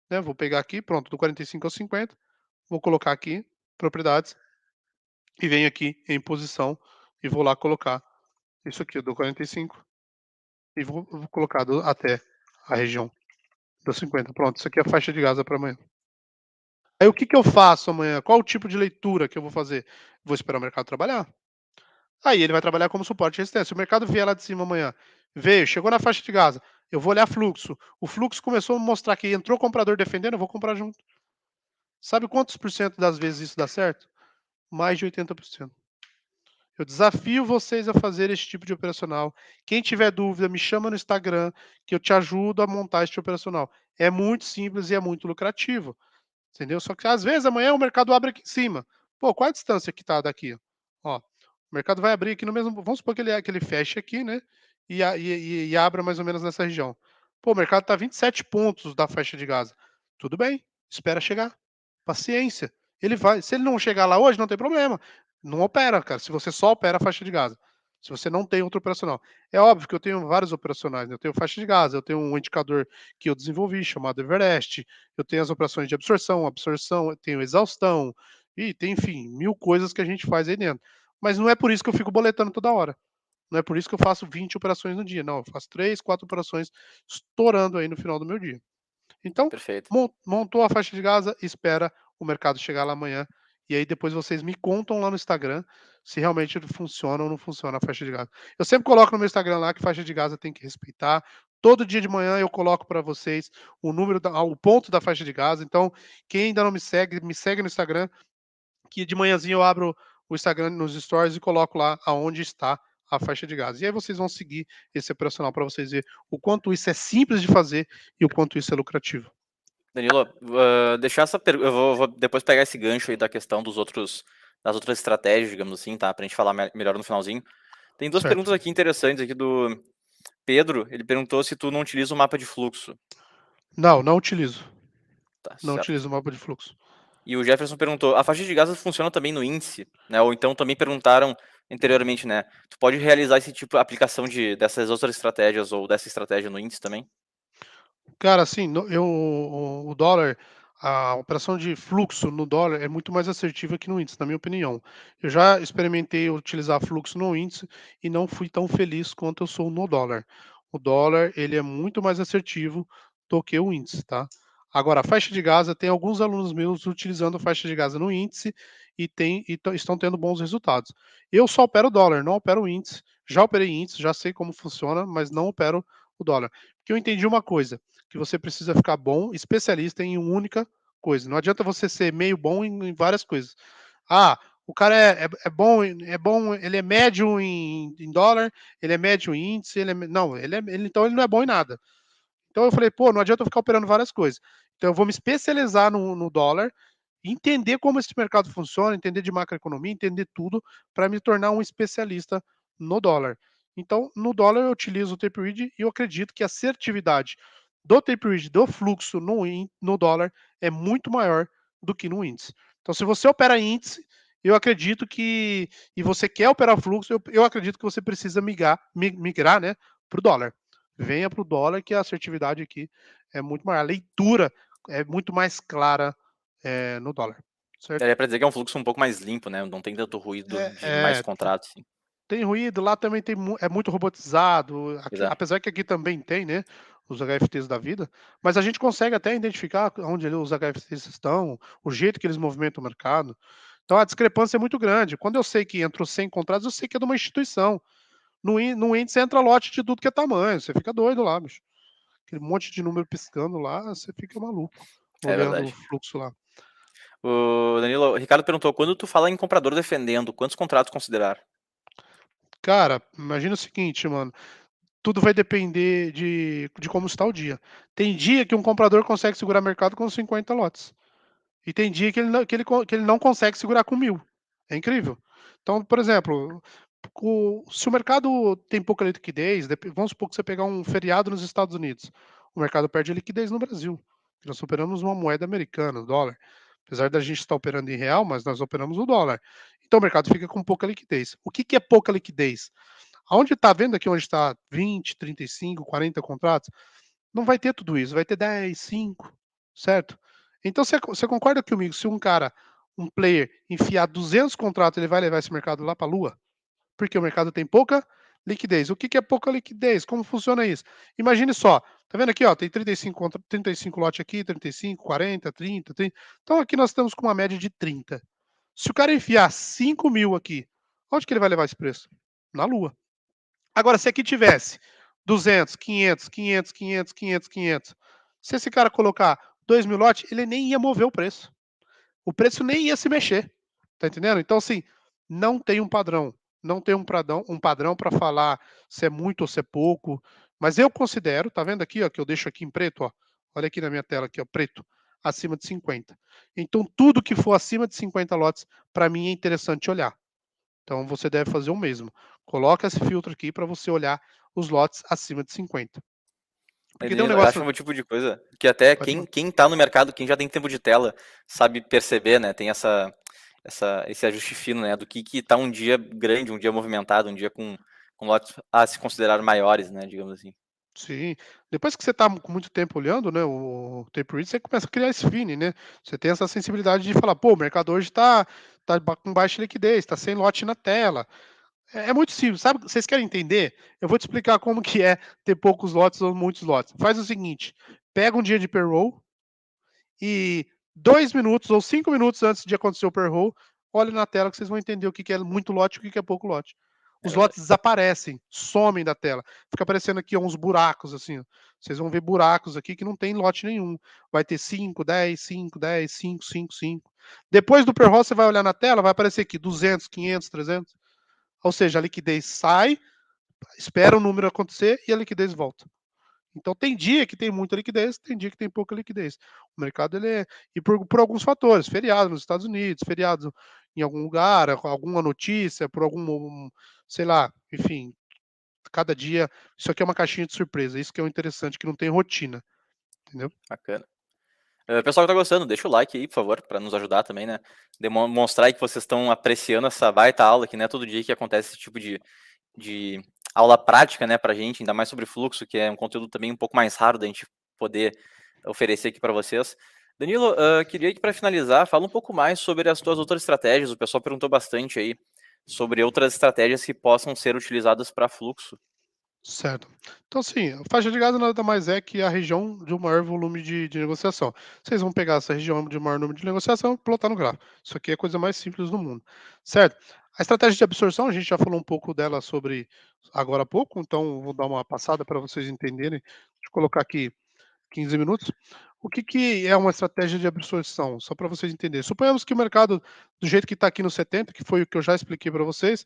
né? Vou pegar aqui, pronto, do 45 ao 50, vou colocar aqui, propriedades, e venho aqui em posição e vou lá colocar isso aqui do 45 e vou colocar até a região Deu 50, pronto, isso aqui é a faixa de Gaza para amanhã. Aí o que que eu faço amanhã? Qual o tipo de leitura que eu vou fazer? Vou esperar o mercado trabalhar. Aí ele vai trabalhar como suporte e resistência. Se o mercado vier lá de cima amanhã, veio, chegou na faixa de Gaza, eu vou olhar fluxo. O fluxo começou a mostrar que entrou comprador defendendo, eu vou comprar junto. Sabe quantos por cento das vezes isso dá certo? Mais de 80%. Eu desafio vocês a fazer esse tipo de operacional. Quem tiver dúvida, me chama no Instagram, que eu te ajudo a montar este operacional. É muito simples e é muito lucrativo. Entendeu? Só que às vezes amanhã o mercado abre aqui em cima. Pô, qual a distância que tá daqui? Ó, o mercado vai abrir aqui no mesmo. Vamos supor que ele feche aqui, né? E abra mais ou menos nessa região. Pô, o mercado tá 27 pontos da faixa de Gaza. Tudo bem, espera chegar. Paciência. Ele vai. Se ele não chegar lá hoje, não tem problema. Não opera, cara. Se você só opera a faixa de Gaza. Se você não tem outro operacional. É óbvio que eu tenho vários operacionais, né? Eu tenho faixa de Gaza, eu tenho um indicador que eu desenvolvi chamado Everest, eu tenho as operações de absorção, eu tenho exaustão, e tem, enfim, mil coisas que a gente faz aí dentro. Mas não é por isso que eu fico boletando toda hora. Não é por isso que eu faço 20 operações no dia. Não, eu faço 3, 4 operações estourando aí no final do meu dia. Então, Perfeito. montou a faixa de Gaza, espera o mercado chegar lá amanhã. E aí depois vocês me contam lá no Instagram se realmente funciona ou não funciona a faixa de Gaza. Eu sempre coloco no meu Instagram lá que faixa de Gaza tem que respeitar. Todo dia de manhã eu coloco para vocês o número, o ponto da faixa de Gaza. Então, quem ainda não me segue no Instagram, que de manhãzinho eu abro o Instagram nos stories e coloco lá aonde está a faixa de Gaza. E aí vocês vão seguir esse operacional para vocês verem o quanto isso é simples de fazer e o quanto isso é lucrativo. Danilo, deixar essa pergunta. Eu vou depois pegar esse gancho aí da questão das outras estratégias, digamos assim, tá? Pra gente falar melhor no finalzinho. Tem duas Certo. perguntas aqui interessantes aqui do Pedro. Ele perguntou se tu não utiliza o mapa de fluxo. Não, não utilizo. Tá Não certo. utilizo o mapa de fluxo. E o Jefferson perguntou: a faixa de Gaza funciona também no índice, né? Ou então também perguntaram anteriormente, né? Tu pode realizar esse tipo de aplicação dessas outras estratégias ou dessa estratégia no índice também? Cara, assim, o dólar, a operação de fluxo no dólar é muito mais assertiva que no índice, na minha opinião. Eu já experimentei utilizar fluxo no índice e não fui tão feliz quanto eu sou no dólar. O dólar, ele é muito mais assertivo do que o índice, tá? Agora, a faixa de Gaza, tem alguns alunos meus utilizando a faixa de Gaza no índice estão tendo bons resultados. Eu só opero dólar, não opero o índice. Já operei índice, já sei como funciona, mas não opero o dólar. Porque eu entendi uma coisa, que você precisa ficar bom, especialista em uma única coisa. Não adianta você ser meio bom em várias coisas. Ah, o cara é bom, ele é médio em dólar, ele é médio em índice, não, então ele não é bom em nada. Então eu falei, pô, não adianta eu ficar operando várias coisas. Então eu vou me especializar no dólar, entender como esse mercado funciona, entender de macroeconomia, entender tudo, para me tornar um especialista no dólar. Então, no dólar eu utilizo o tape read e eu acredito que a assertividade do tape read, do fluxo no dólar, é muito maior do que no índice. Então, se você opera índice, eu acredito que, e você quer operar fluxo, eu acredito que você precisa migrar, né, para o dólar. Venha para o dólar, que a assertividade aqui é muito maior. A leitura é muito mais clara no dólar, certo? Daria pra dizer que é um fluxo um pouco mais limpo, né? Não tem tanto ruído de mais É, contratos, assim. tem ruído, lá também é muito robotizado, Pois é. apesar que aqui também tem, né, os HFTs da vida, mas a gente consegue até identificar onde os HFTs estão, o jeito que eles movimentam o mercado. Então a discrepância é muito grande. Quando eu sei que entrou 100 contratos, eu sei que é de uma instituição. No índice entra lote de tudo que é tamanho, você fica doido lá, bicho. Aquele monte de número piscando lá, você fica maluco É olhando o verdade. fluxo lá. O Danilo, o Ricardo perguntou: quando tu fala em comprador defendendo, quantos contratos considerar? Cara, imagina o seguinte, mano. Tudo vai depender de como está o dia. Tem dia que um comprador consegue segurar mercado com 50 lotes. E tem dia que ele não consegue segurar com 1.000. É incrível. Então, por exemplo, se o mercado tem pouca liquidez, vamos supor que você pegar um feriado nos Estados Unidos, o mercado perde liquidez no Brasil. Nós operamos uma moeda americana, o dólar. Apesar da gente estar operando em real, mas nós operamos o dólar. Então o mercado fica com pouca liquidez. O que é pouca liquidez? Aonde está vendo aqui onde está 20, 35, 40 contratos, não vai ter tudo isso, vai ter 10, 5, certo? Então você concorda comigo, se um cara, um player, enfiar 200 contratos, ele vai levar esse mercado lá para a lua? Porque o mercado tem pouca Liquidez. O que que é pouca liquidez? Como funciona isso? Imagine só, tá vendo aqui, ó, tem 35 contra 35 lote aqui, 35, 40, 30, 30. Então aqui nós estamos com uma média de 30. Se o cara enfiar 5.000 aqui, onde que ele vai levar esse preço? Na lua. Agora, se aqui tivesse 200, 500, 500, 500, 500, 500, se esse cara colocar 2.000 lotes, ele nem ia mover o preço. O preço nem ia se mexer. Tá entendendo? Então, assim, não tem um padrão. Não tem um padrão para falar se é muito ou se é pouco. Mas eu considero, tá vendo aqui, ó, que eu deixo aqui em preto, ó. Olha aqui na minha tela aqui, ó, preto, acima de 50. Então, tudo que for acima de 50 lotes, para mim é interessante olhar. Então, você deve fazer o mesmo. Coloca esse filtro aqui para você olhar os lotes acima de 50. Porque tem um Danilo, eu acho negócio. um tipo de coisa que até Pode falar. quem tá no mercado, quem já tem tempo de tela, sabe perceber, né? Tem esse ajuste fino, né? Do que tá um dia grande, um dia movimentado, um dia com lotes a se considerar maiores, né? Digamos assim. Sim. Depois que você está com muito tempo olhando, né, o tape read, você começa a criar esse feeling, né? Você tem essa sensibilidade de falar, pô, o mercado hoje tá com baixa liquidez, está sem lote na tela. É muito simples, sabe? Vocês querem entender? Eu vou te explicar como que é ter poucos lotes ou muitos lotes. Faz o seguinte, pega um dia de pre-roll e 2 minutos ou 5 minutos antes de acontecer o pre-roll, olha na tela que vocês vão entender o que que é muito lote e o que que é pouco lote. É Os verdade. lotes desaparecem, somem da tela. Fica aparecendo aqui ó, uns buracos assim. Ó. Vocês vão ver buracos aqui que não tem lote nenhum. Vai ter 5, 10, 5, 10, 5, 5, 5. Depois do pre-roll você vai olhar na tela, vai aparecer aqui 200, 500, 300. Ou seja, a liquidez sai, espera o número acontecer e a liquidez volta. Então tem dia que tem muita liquidez, tem dia que tem pouca liquidez. O mercado ele é e por alguns fatores, feriado nos Estados Unidos, feriado em algum lugar, alguma notícia, por algum, sei lá, enfim, cada dia isso aqui é uma caixinha de surpresa, isso que é o interessante, que não tem rotina, entendeu? Bacana. Pessoal que tá gostando, deixa o like aí, por favor, para nos ajudar também, né? Demonstrar aí que vocês estão apreciando essa baita aula, que não é todo dia que acontece esse tipo de aula prática, né, pra gente, ainda mais sobre fluxo, que é um conteúdo também um pouco mais raro da gente poder oferecer aqui para vocês. Danilo, queria que para finalizar, fala um pouco mais sobre as tuas outras estratégias. O pessoal perguntou bastante aí sobre outras estratégias que possam ser utilizadas para fluxo. Certo. Então, assim, a faixa de gado nada mais é que a região de um maior volume de negociação. Vocês vão pegar essa região de maior número de negociação e plotar no gráfico. Isso aqui é a coisa mais simples do mundo, certo? A estratégia de absorção, a gente já falou um pouco dela sobre agora há pouco, então vou dar uma passada para vocês entenderem. Deixa eu colocar aqui 15 minutos. O que, que é uma estratégia de absorção? Só para vocês entenderem. Suponhamos que o mercado, do jeito que está aqui no 70, que foi o que eu já expliquei para vocês,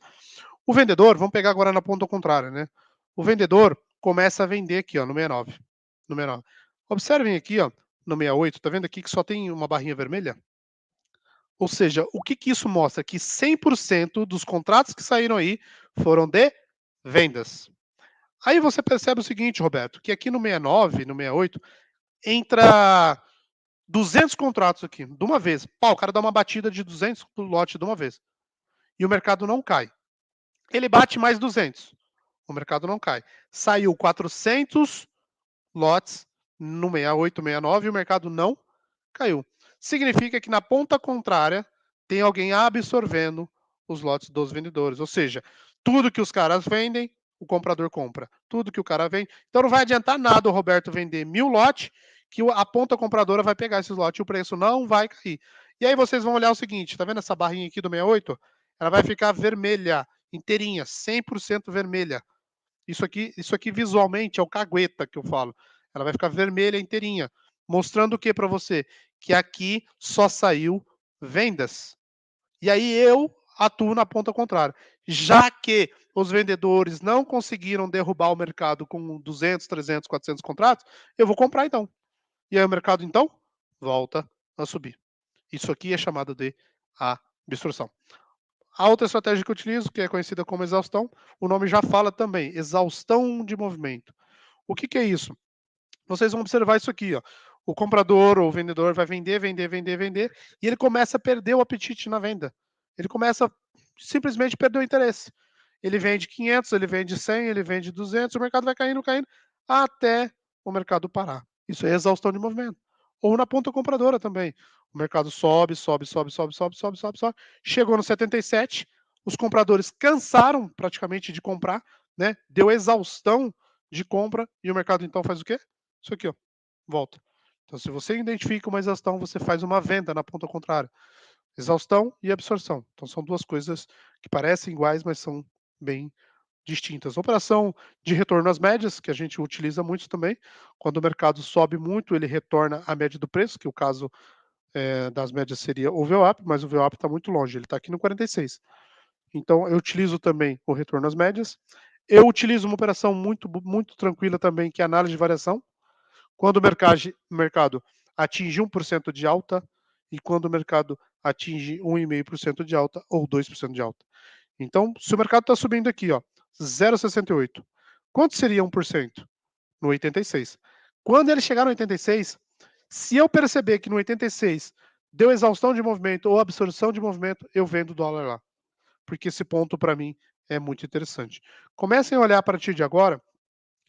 o vendedor, vamos pegar agora na ponta contrária, né? O vendedor começa a vender aqui, ó, no 69. No 69. Observem aqui, ó, no 68, tá vendo aqui que só tem uma barrinha vermelha? Ou seja, o que que isso mostra? Que 100% dos contratos que saíram aí foram de vendas. Aí você percebe o seguinte, Roberto, que aqui no 69, no 68, entra 200 contratos aqui, de uma vez. Pá, o cara dá uma batida de 200 lote de uma vez. E o mercado não cai. Ele bate mais 200. O mercado não cai. Saiu 400 lotes no 68, 69 e o mercado não caiu. Significa que na ponta contrária tem alguém absorvendo os lotes dos vendedores. Ou seja, tudo que os caras vendem, o comprador compra. Tudo que o cara vende. Então não vai adiantar nada o Roberto vender 1.000 lotes, que a ponta compradora vai pegar esses lotes e o preço não vai cair. E aí vocês vão olhar o seguinte, tá vendo essa barrinha aqui do 68? Ela vai ficar vermelha, inteirinha, 100% vermelha. Isso aqui visualmente é o cagueta que eu falo. Ela vai ficar vermelha inteirinha, mostrando o que para você? Que aqui só saiu vendas. E aí eu atuo na ponta contrária. Já que os vendedores não conseguiram derrubar o mercado com 200, 300, 400 contratos, eu vou comprar então. E aí o mercado então volta a subir. Isso aqui é chamado de absorção. A outra estratégia que eu utilizo, que é conhecida como exaustão, o nome já fala também, exaustão de movimento. O que, que é isso? Vocês vão observar isso aqui, ó. O comprador ou o vendedor vai vender, vender, vender, vender, e ele começa a perder o apetite na venda. Ele começa a simplesmente perder o interesse. Ele vende 500, ele vende 100, ele vende 200, o mercado vai caindo, caindo, até o mercado parar. Isso é exaustão de movimento. Ou na ponta compradora também. O mercado sobe, sobe, sobe, sobe, sobe, sobe, sobe, sobe. Chegou no 77, os compradores cansaram praticamente de comprar, né? Deu exaustão de compra e o mercado então faz o quê? Isso aqui, ó, volta. Então, se você identifica uma exaustão, você faz uma venda na ponta contrária. Exaustão e absorção. Então, são duas coisas que parecem iguais, mas são bem distintas. Operação de retorno às médias, que a gente utiliza muito também. Quando o mercado sobe muito, ele retorna à média do preço, que o caso das médias seria o VWAP, mas o VWAP está muito longe, ele está aqui no 46. Então, eu utilizo também o retorno às médias. Eu utilizo uma operação muito tranquila também, que é a análise de variação. Quando o mercado atinge 1% de alta e quando o mercado atinge 1,5% de alta ou 2% de alta. Então, se o mercado está subindo aqui, ó, 0,68, quanto seria 1%? No 86. Quando ele chegar no 86, se eu perceber que no 86 deu exaustão de movimento ou absorção de movimento, eu vendo o dólar lá. Porque esse ponto, para mim, é muito interessante. Comecem a olhar a partir de agora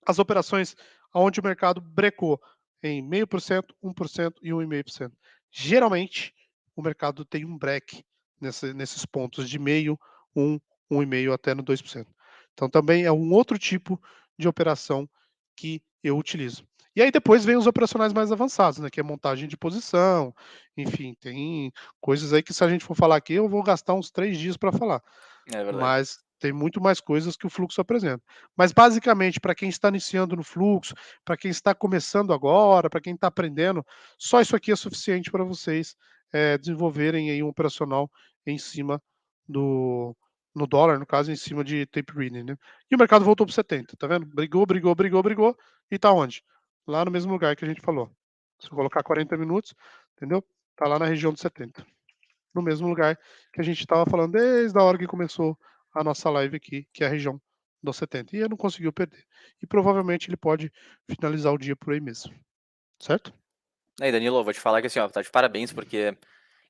as operações onde o mercado brecou em 0,5%, 1% e 1,5%. Geralmente, o mercado tem um break nesses pontos de meio, 1, 1,5% até no 2%. Então, também é um outro tipo de operação que eu utilizo. E aí depois vem os operacionais mais avançados, né, que é montagem de posição, enfim, tem coisas aí que se a gente for falar aqui, eu vou gastar uns 3 dias para falar. É verdade. Mas tem muito mais coisas que o fluxo apresenta. Mas basicamente, para quem está iniciando no fluxo, para quem está começando agora, para quem está aprendendo, só isso aqui é suficiente para vocês desenvolverem aí um operacional em cima do no dólar, no caso, em cima de tape reading, né? E o mercado voltou para 70, tá vendo? Brigou, e tá onde? Lá no mesmo lugar que a gente falou. Se eu colocar 40 minutos, entendeu? Tá lá na região dos 70, no mesmo lugar que a gente estava falando desde a hora que começou a nossa live aqui, que é a região dos 70. E ele não conseguiu perder. E provavelmente ele pode finalizar o dia por aí mesmo. Certo? Aí, Danilo, eu vou te falar que assim, ó, tá de parabéns, porque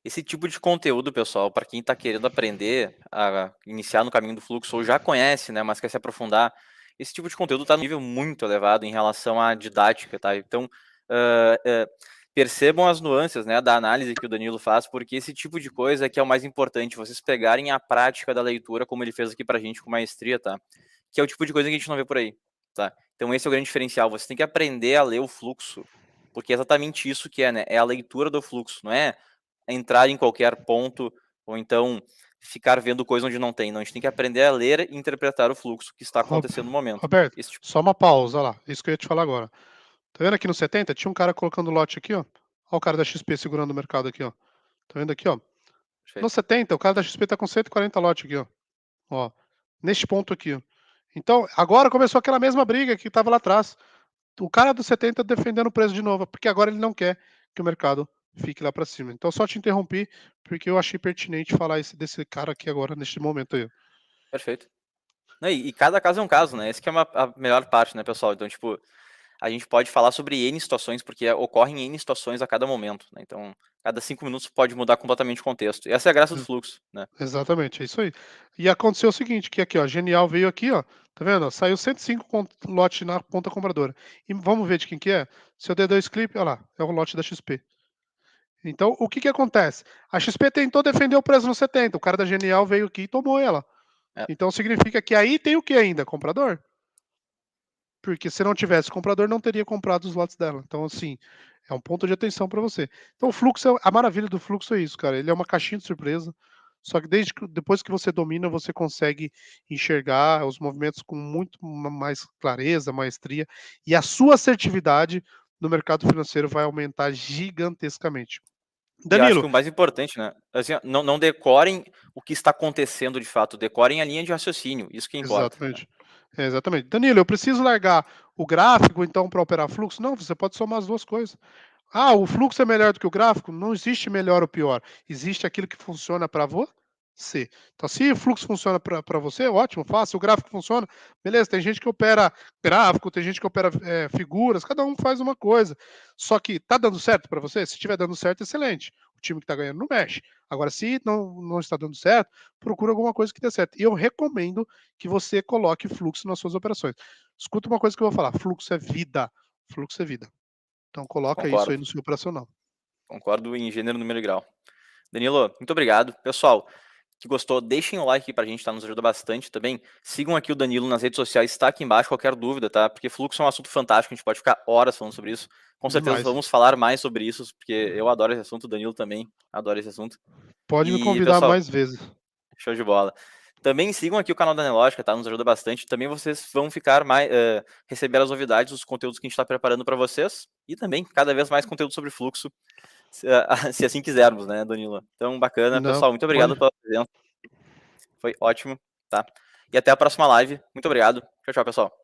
esse tipo de conteúdo, pessoal, para quem tá querendo aprender a iniciar no caminho do fluxo ou já conhece, né, mas quer se aprofundar, esse tipo de conteúdo tá num nível muito elevado em relação à didática, tá? Então, ah, percebam as nuances, né, da análise que o Danilo faz, porque esse tipo de coisa é que é o mais importante, vocês pegarem a prática da leitura, como ele fez aqui pra gente com maestria, tá? Que é o tipo de coisa que a gente não vê por aí, tá? Então esse é o grande diferencial, você tem que aprender a ler o fluxo, porque é exatamente isso que é, né? É a leitura do fluxo, não é entrar em qualquer ponto ou então ficar vendo coisa onde não tem. Não, a gente tem que aprender a ler e interpretar o fluxo que está Rob- acontecendo no momento. Roberto, Esse tipo, só uma pausa lá. Isso que eu ia te falar agora. Tá vendo aqui no 70? Tinha um cara colocando lote aqui, ó. Olha o cara da XP segurando o mercado aqui, ó. Tá vendo aqui, ó? No perfeito. 70, o cara da XP tá com 140 lote aqui, ó. Ó. Neste ponto aqui, ó. Então, agora começou aquela mesma briga que estava lá atrás. O cara do 70 defendendo o preço de novo, porque agora ele não quer que o mercado fique lá para cima. Então, só te interrompi, porque eu achei pertinente falar desse cara aqui agora, neste momento aí. Perfeito. Não, e cada caso é um caso, né? Esse que é a melhor parte, né, pessoal? Então, tipo, a gente pode falar sobre N situações, porque ocorrem N situações a cada momento, né? Então, cada 5 minutos pode mudar completamente o contexto. E essa é a graça do fluxo, né? Exatamente, é isso aí. E aconteceu o seguinte, que aqui, ó, Genial veio aqui, ó, tá vendo? Ó, saiu 105 lote na ponta compradora. E vamos ver de quem que é? Se eu der dois cliques, olha lá, é o lote da XP. Então, o que que acontece? A XP tentou defender o preço no 70, o cara da Genial veio aqui e tomou ela. É. Então, significa que aí tem o que ainda? Comprador? Porque se não tivesse comprador, não teria comprado os lotes dela. Então, assim, é um ponto de atenção para você. Então, o fluxo, a maravilha do fluxo é isso, cara. Ele é uma caixinha de surpresa. Só que depois que você domina, você consegue enxergar os movimentos com muito mais clareza, maestria, e a sua assertividade no mercado financeiro vai aumentar gigantescamente. E eu acho que Danilo, o mais importante, né? Assim, ó, não decorem o que está acontecendo de fato, decorem a linha de raciocínio, isso que importa, né? exatamente. Exatamente. Danilo, eu preciso largar o gráfico, então, para operar fluxo? Não, você pode somar as duas coisas. Ah, o fluxo é melhor do que o gráfico? Não existe melhor ou pior. Existe aquilo que funciona para você. Então, se o fluxo funciona para você, ótimo, faça. Se o gráfico funciona, beleza. Tem gente que opera gráfico, tem gente que opera figuras, cada um faz uma coisa. Só que tá dando certo para você? Se estiver dando certo, excelente. O time que está ganhando não mexe. Agora, se não está dando certo, procura alguma coisa que dê certo. E eu recomendo que você coloque fluxo nas suas operações. Escuta uma coisa que eu vou falar: fluxo é vida. Fluxo é vida. Então coloca isso aí Concordo, no seu operacional. concordo em gênero, número e grau. Danilo, muito obrigado. Pessoal, que gostou, deixem o like aqui pra gente, tá? Nos ajuda bastante também. Sigam aqui o Danilo nas redes sociais, está aqui embaixo, qualquer dúvida, tá? Porque fluxo é um assunto fantástico, a gente pode ficar horas falando sobre isso. Com certeza Demais. vamos falar mais sobre isso, porque eu adoro esse assunto, o Danilo também adora esse assunto. Pode me E, convidar pessoal, mais vezes. show de bola. Também sigam aqui o canal da Nelogica, tá? Nos ajuda bastante. Também vocês vão ficar mais receber as novidades, os conteúdos que a gente está preparando para vocês e também cada vez mais conteúdo sobre fluxo, se assim quisermos, né, Danilo? Então, bacana. Não, Pessoal, muito pode obrigado pela presença. Foi ótimo, tá? E até a próxima live. Muito obrigado. Tchau, tchau, pessoal.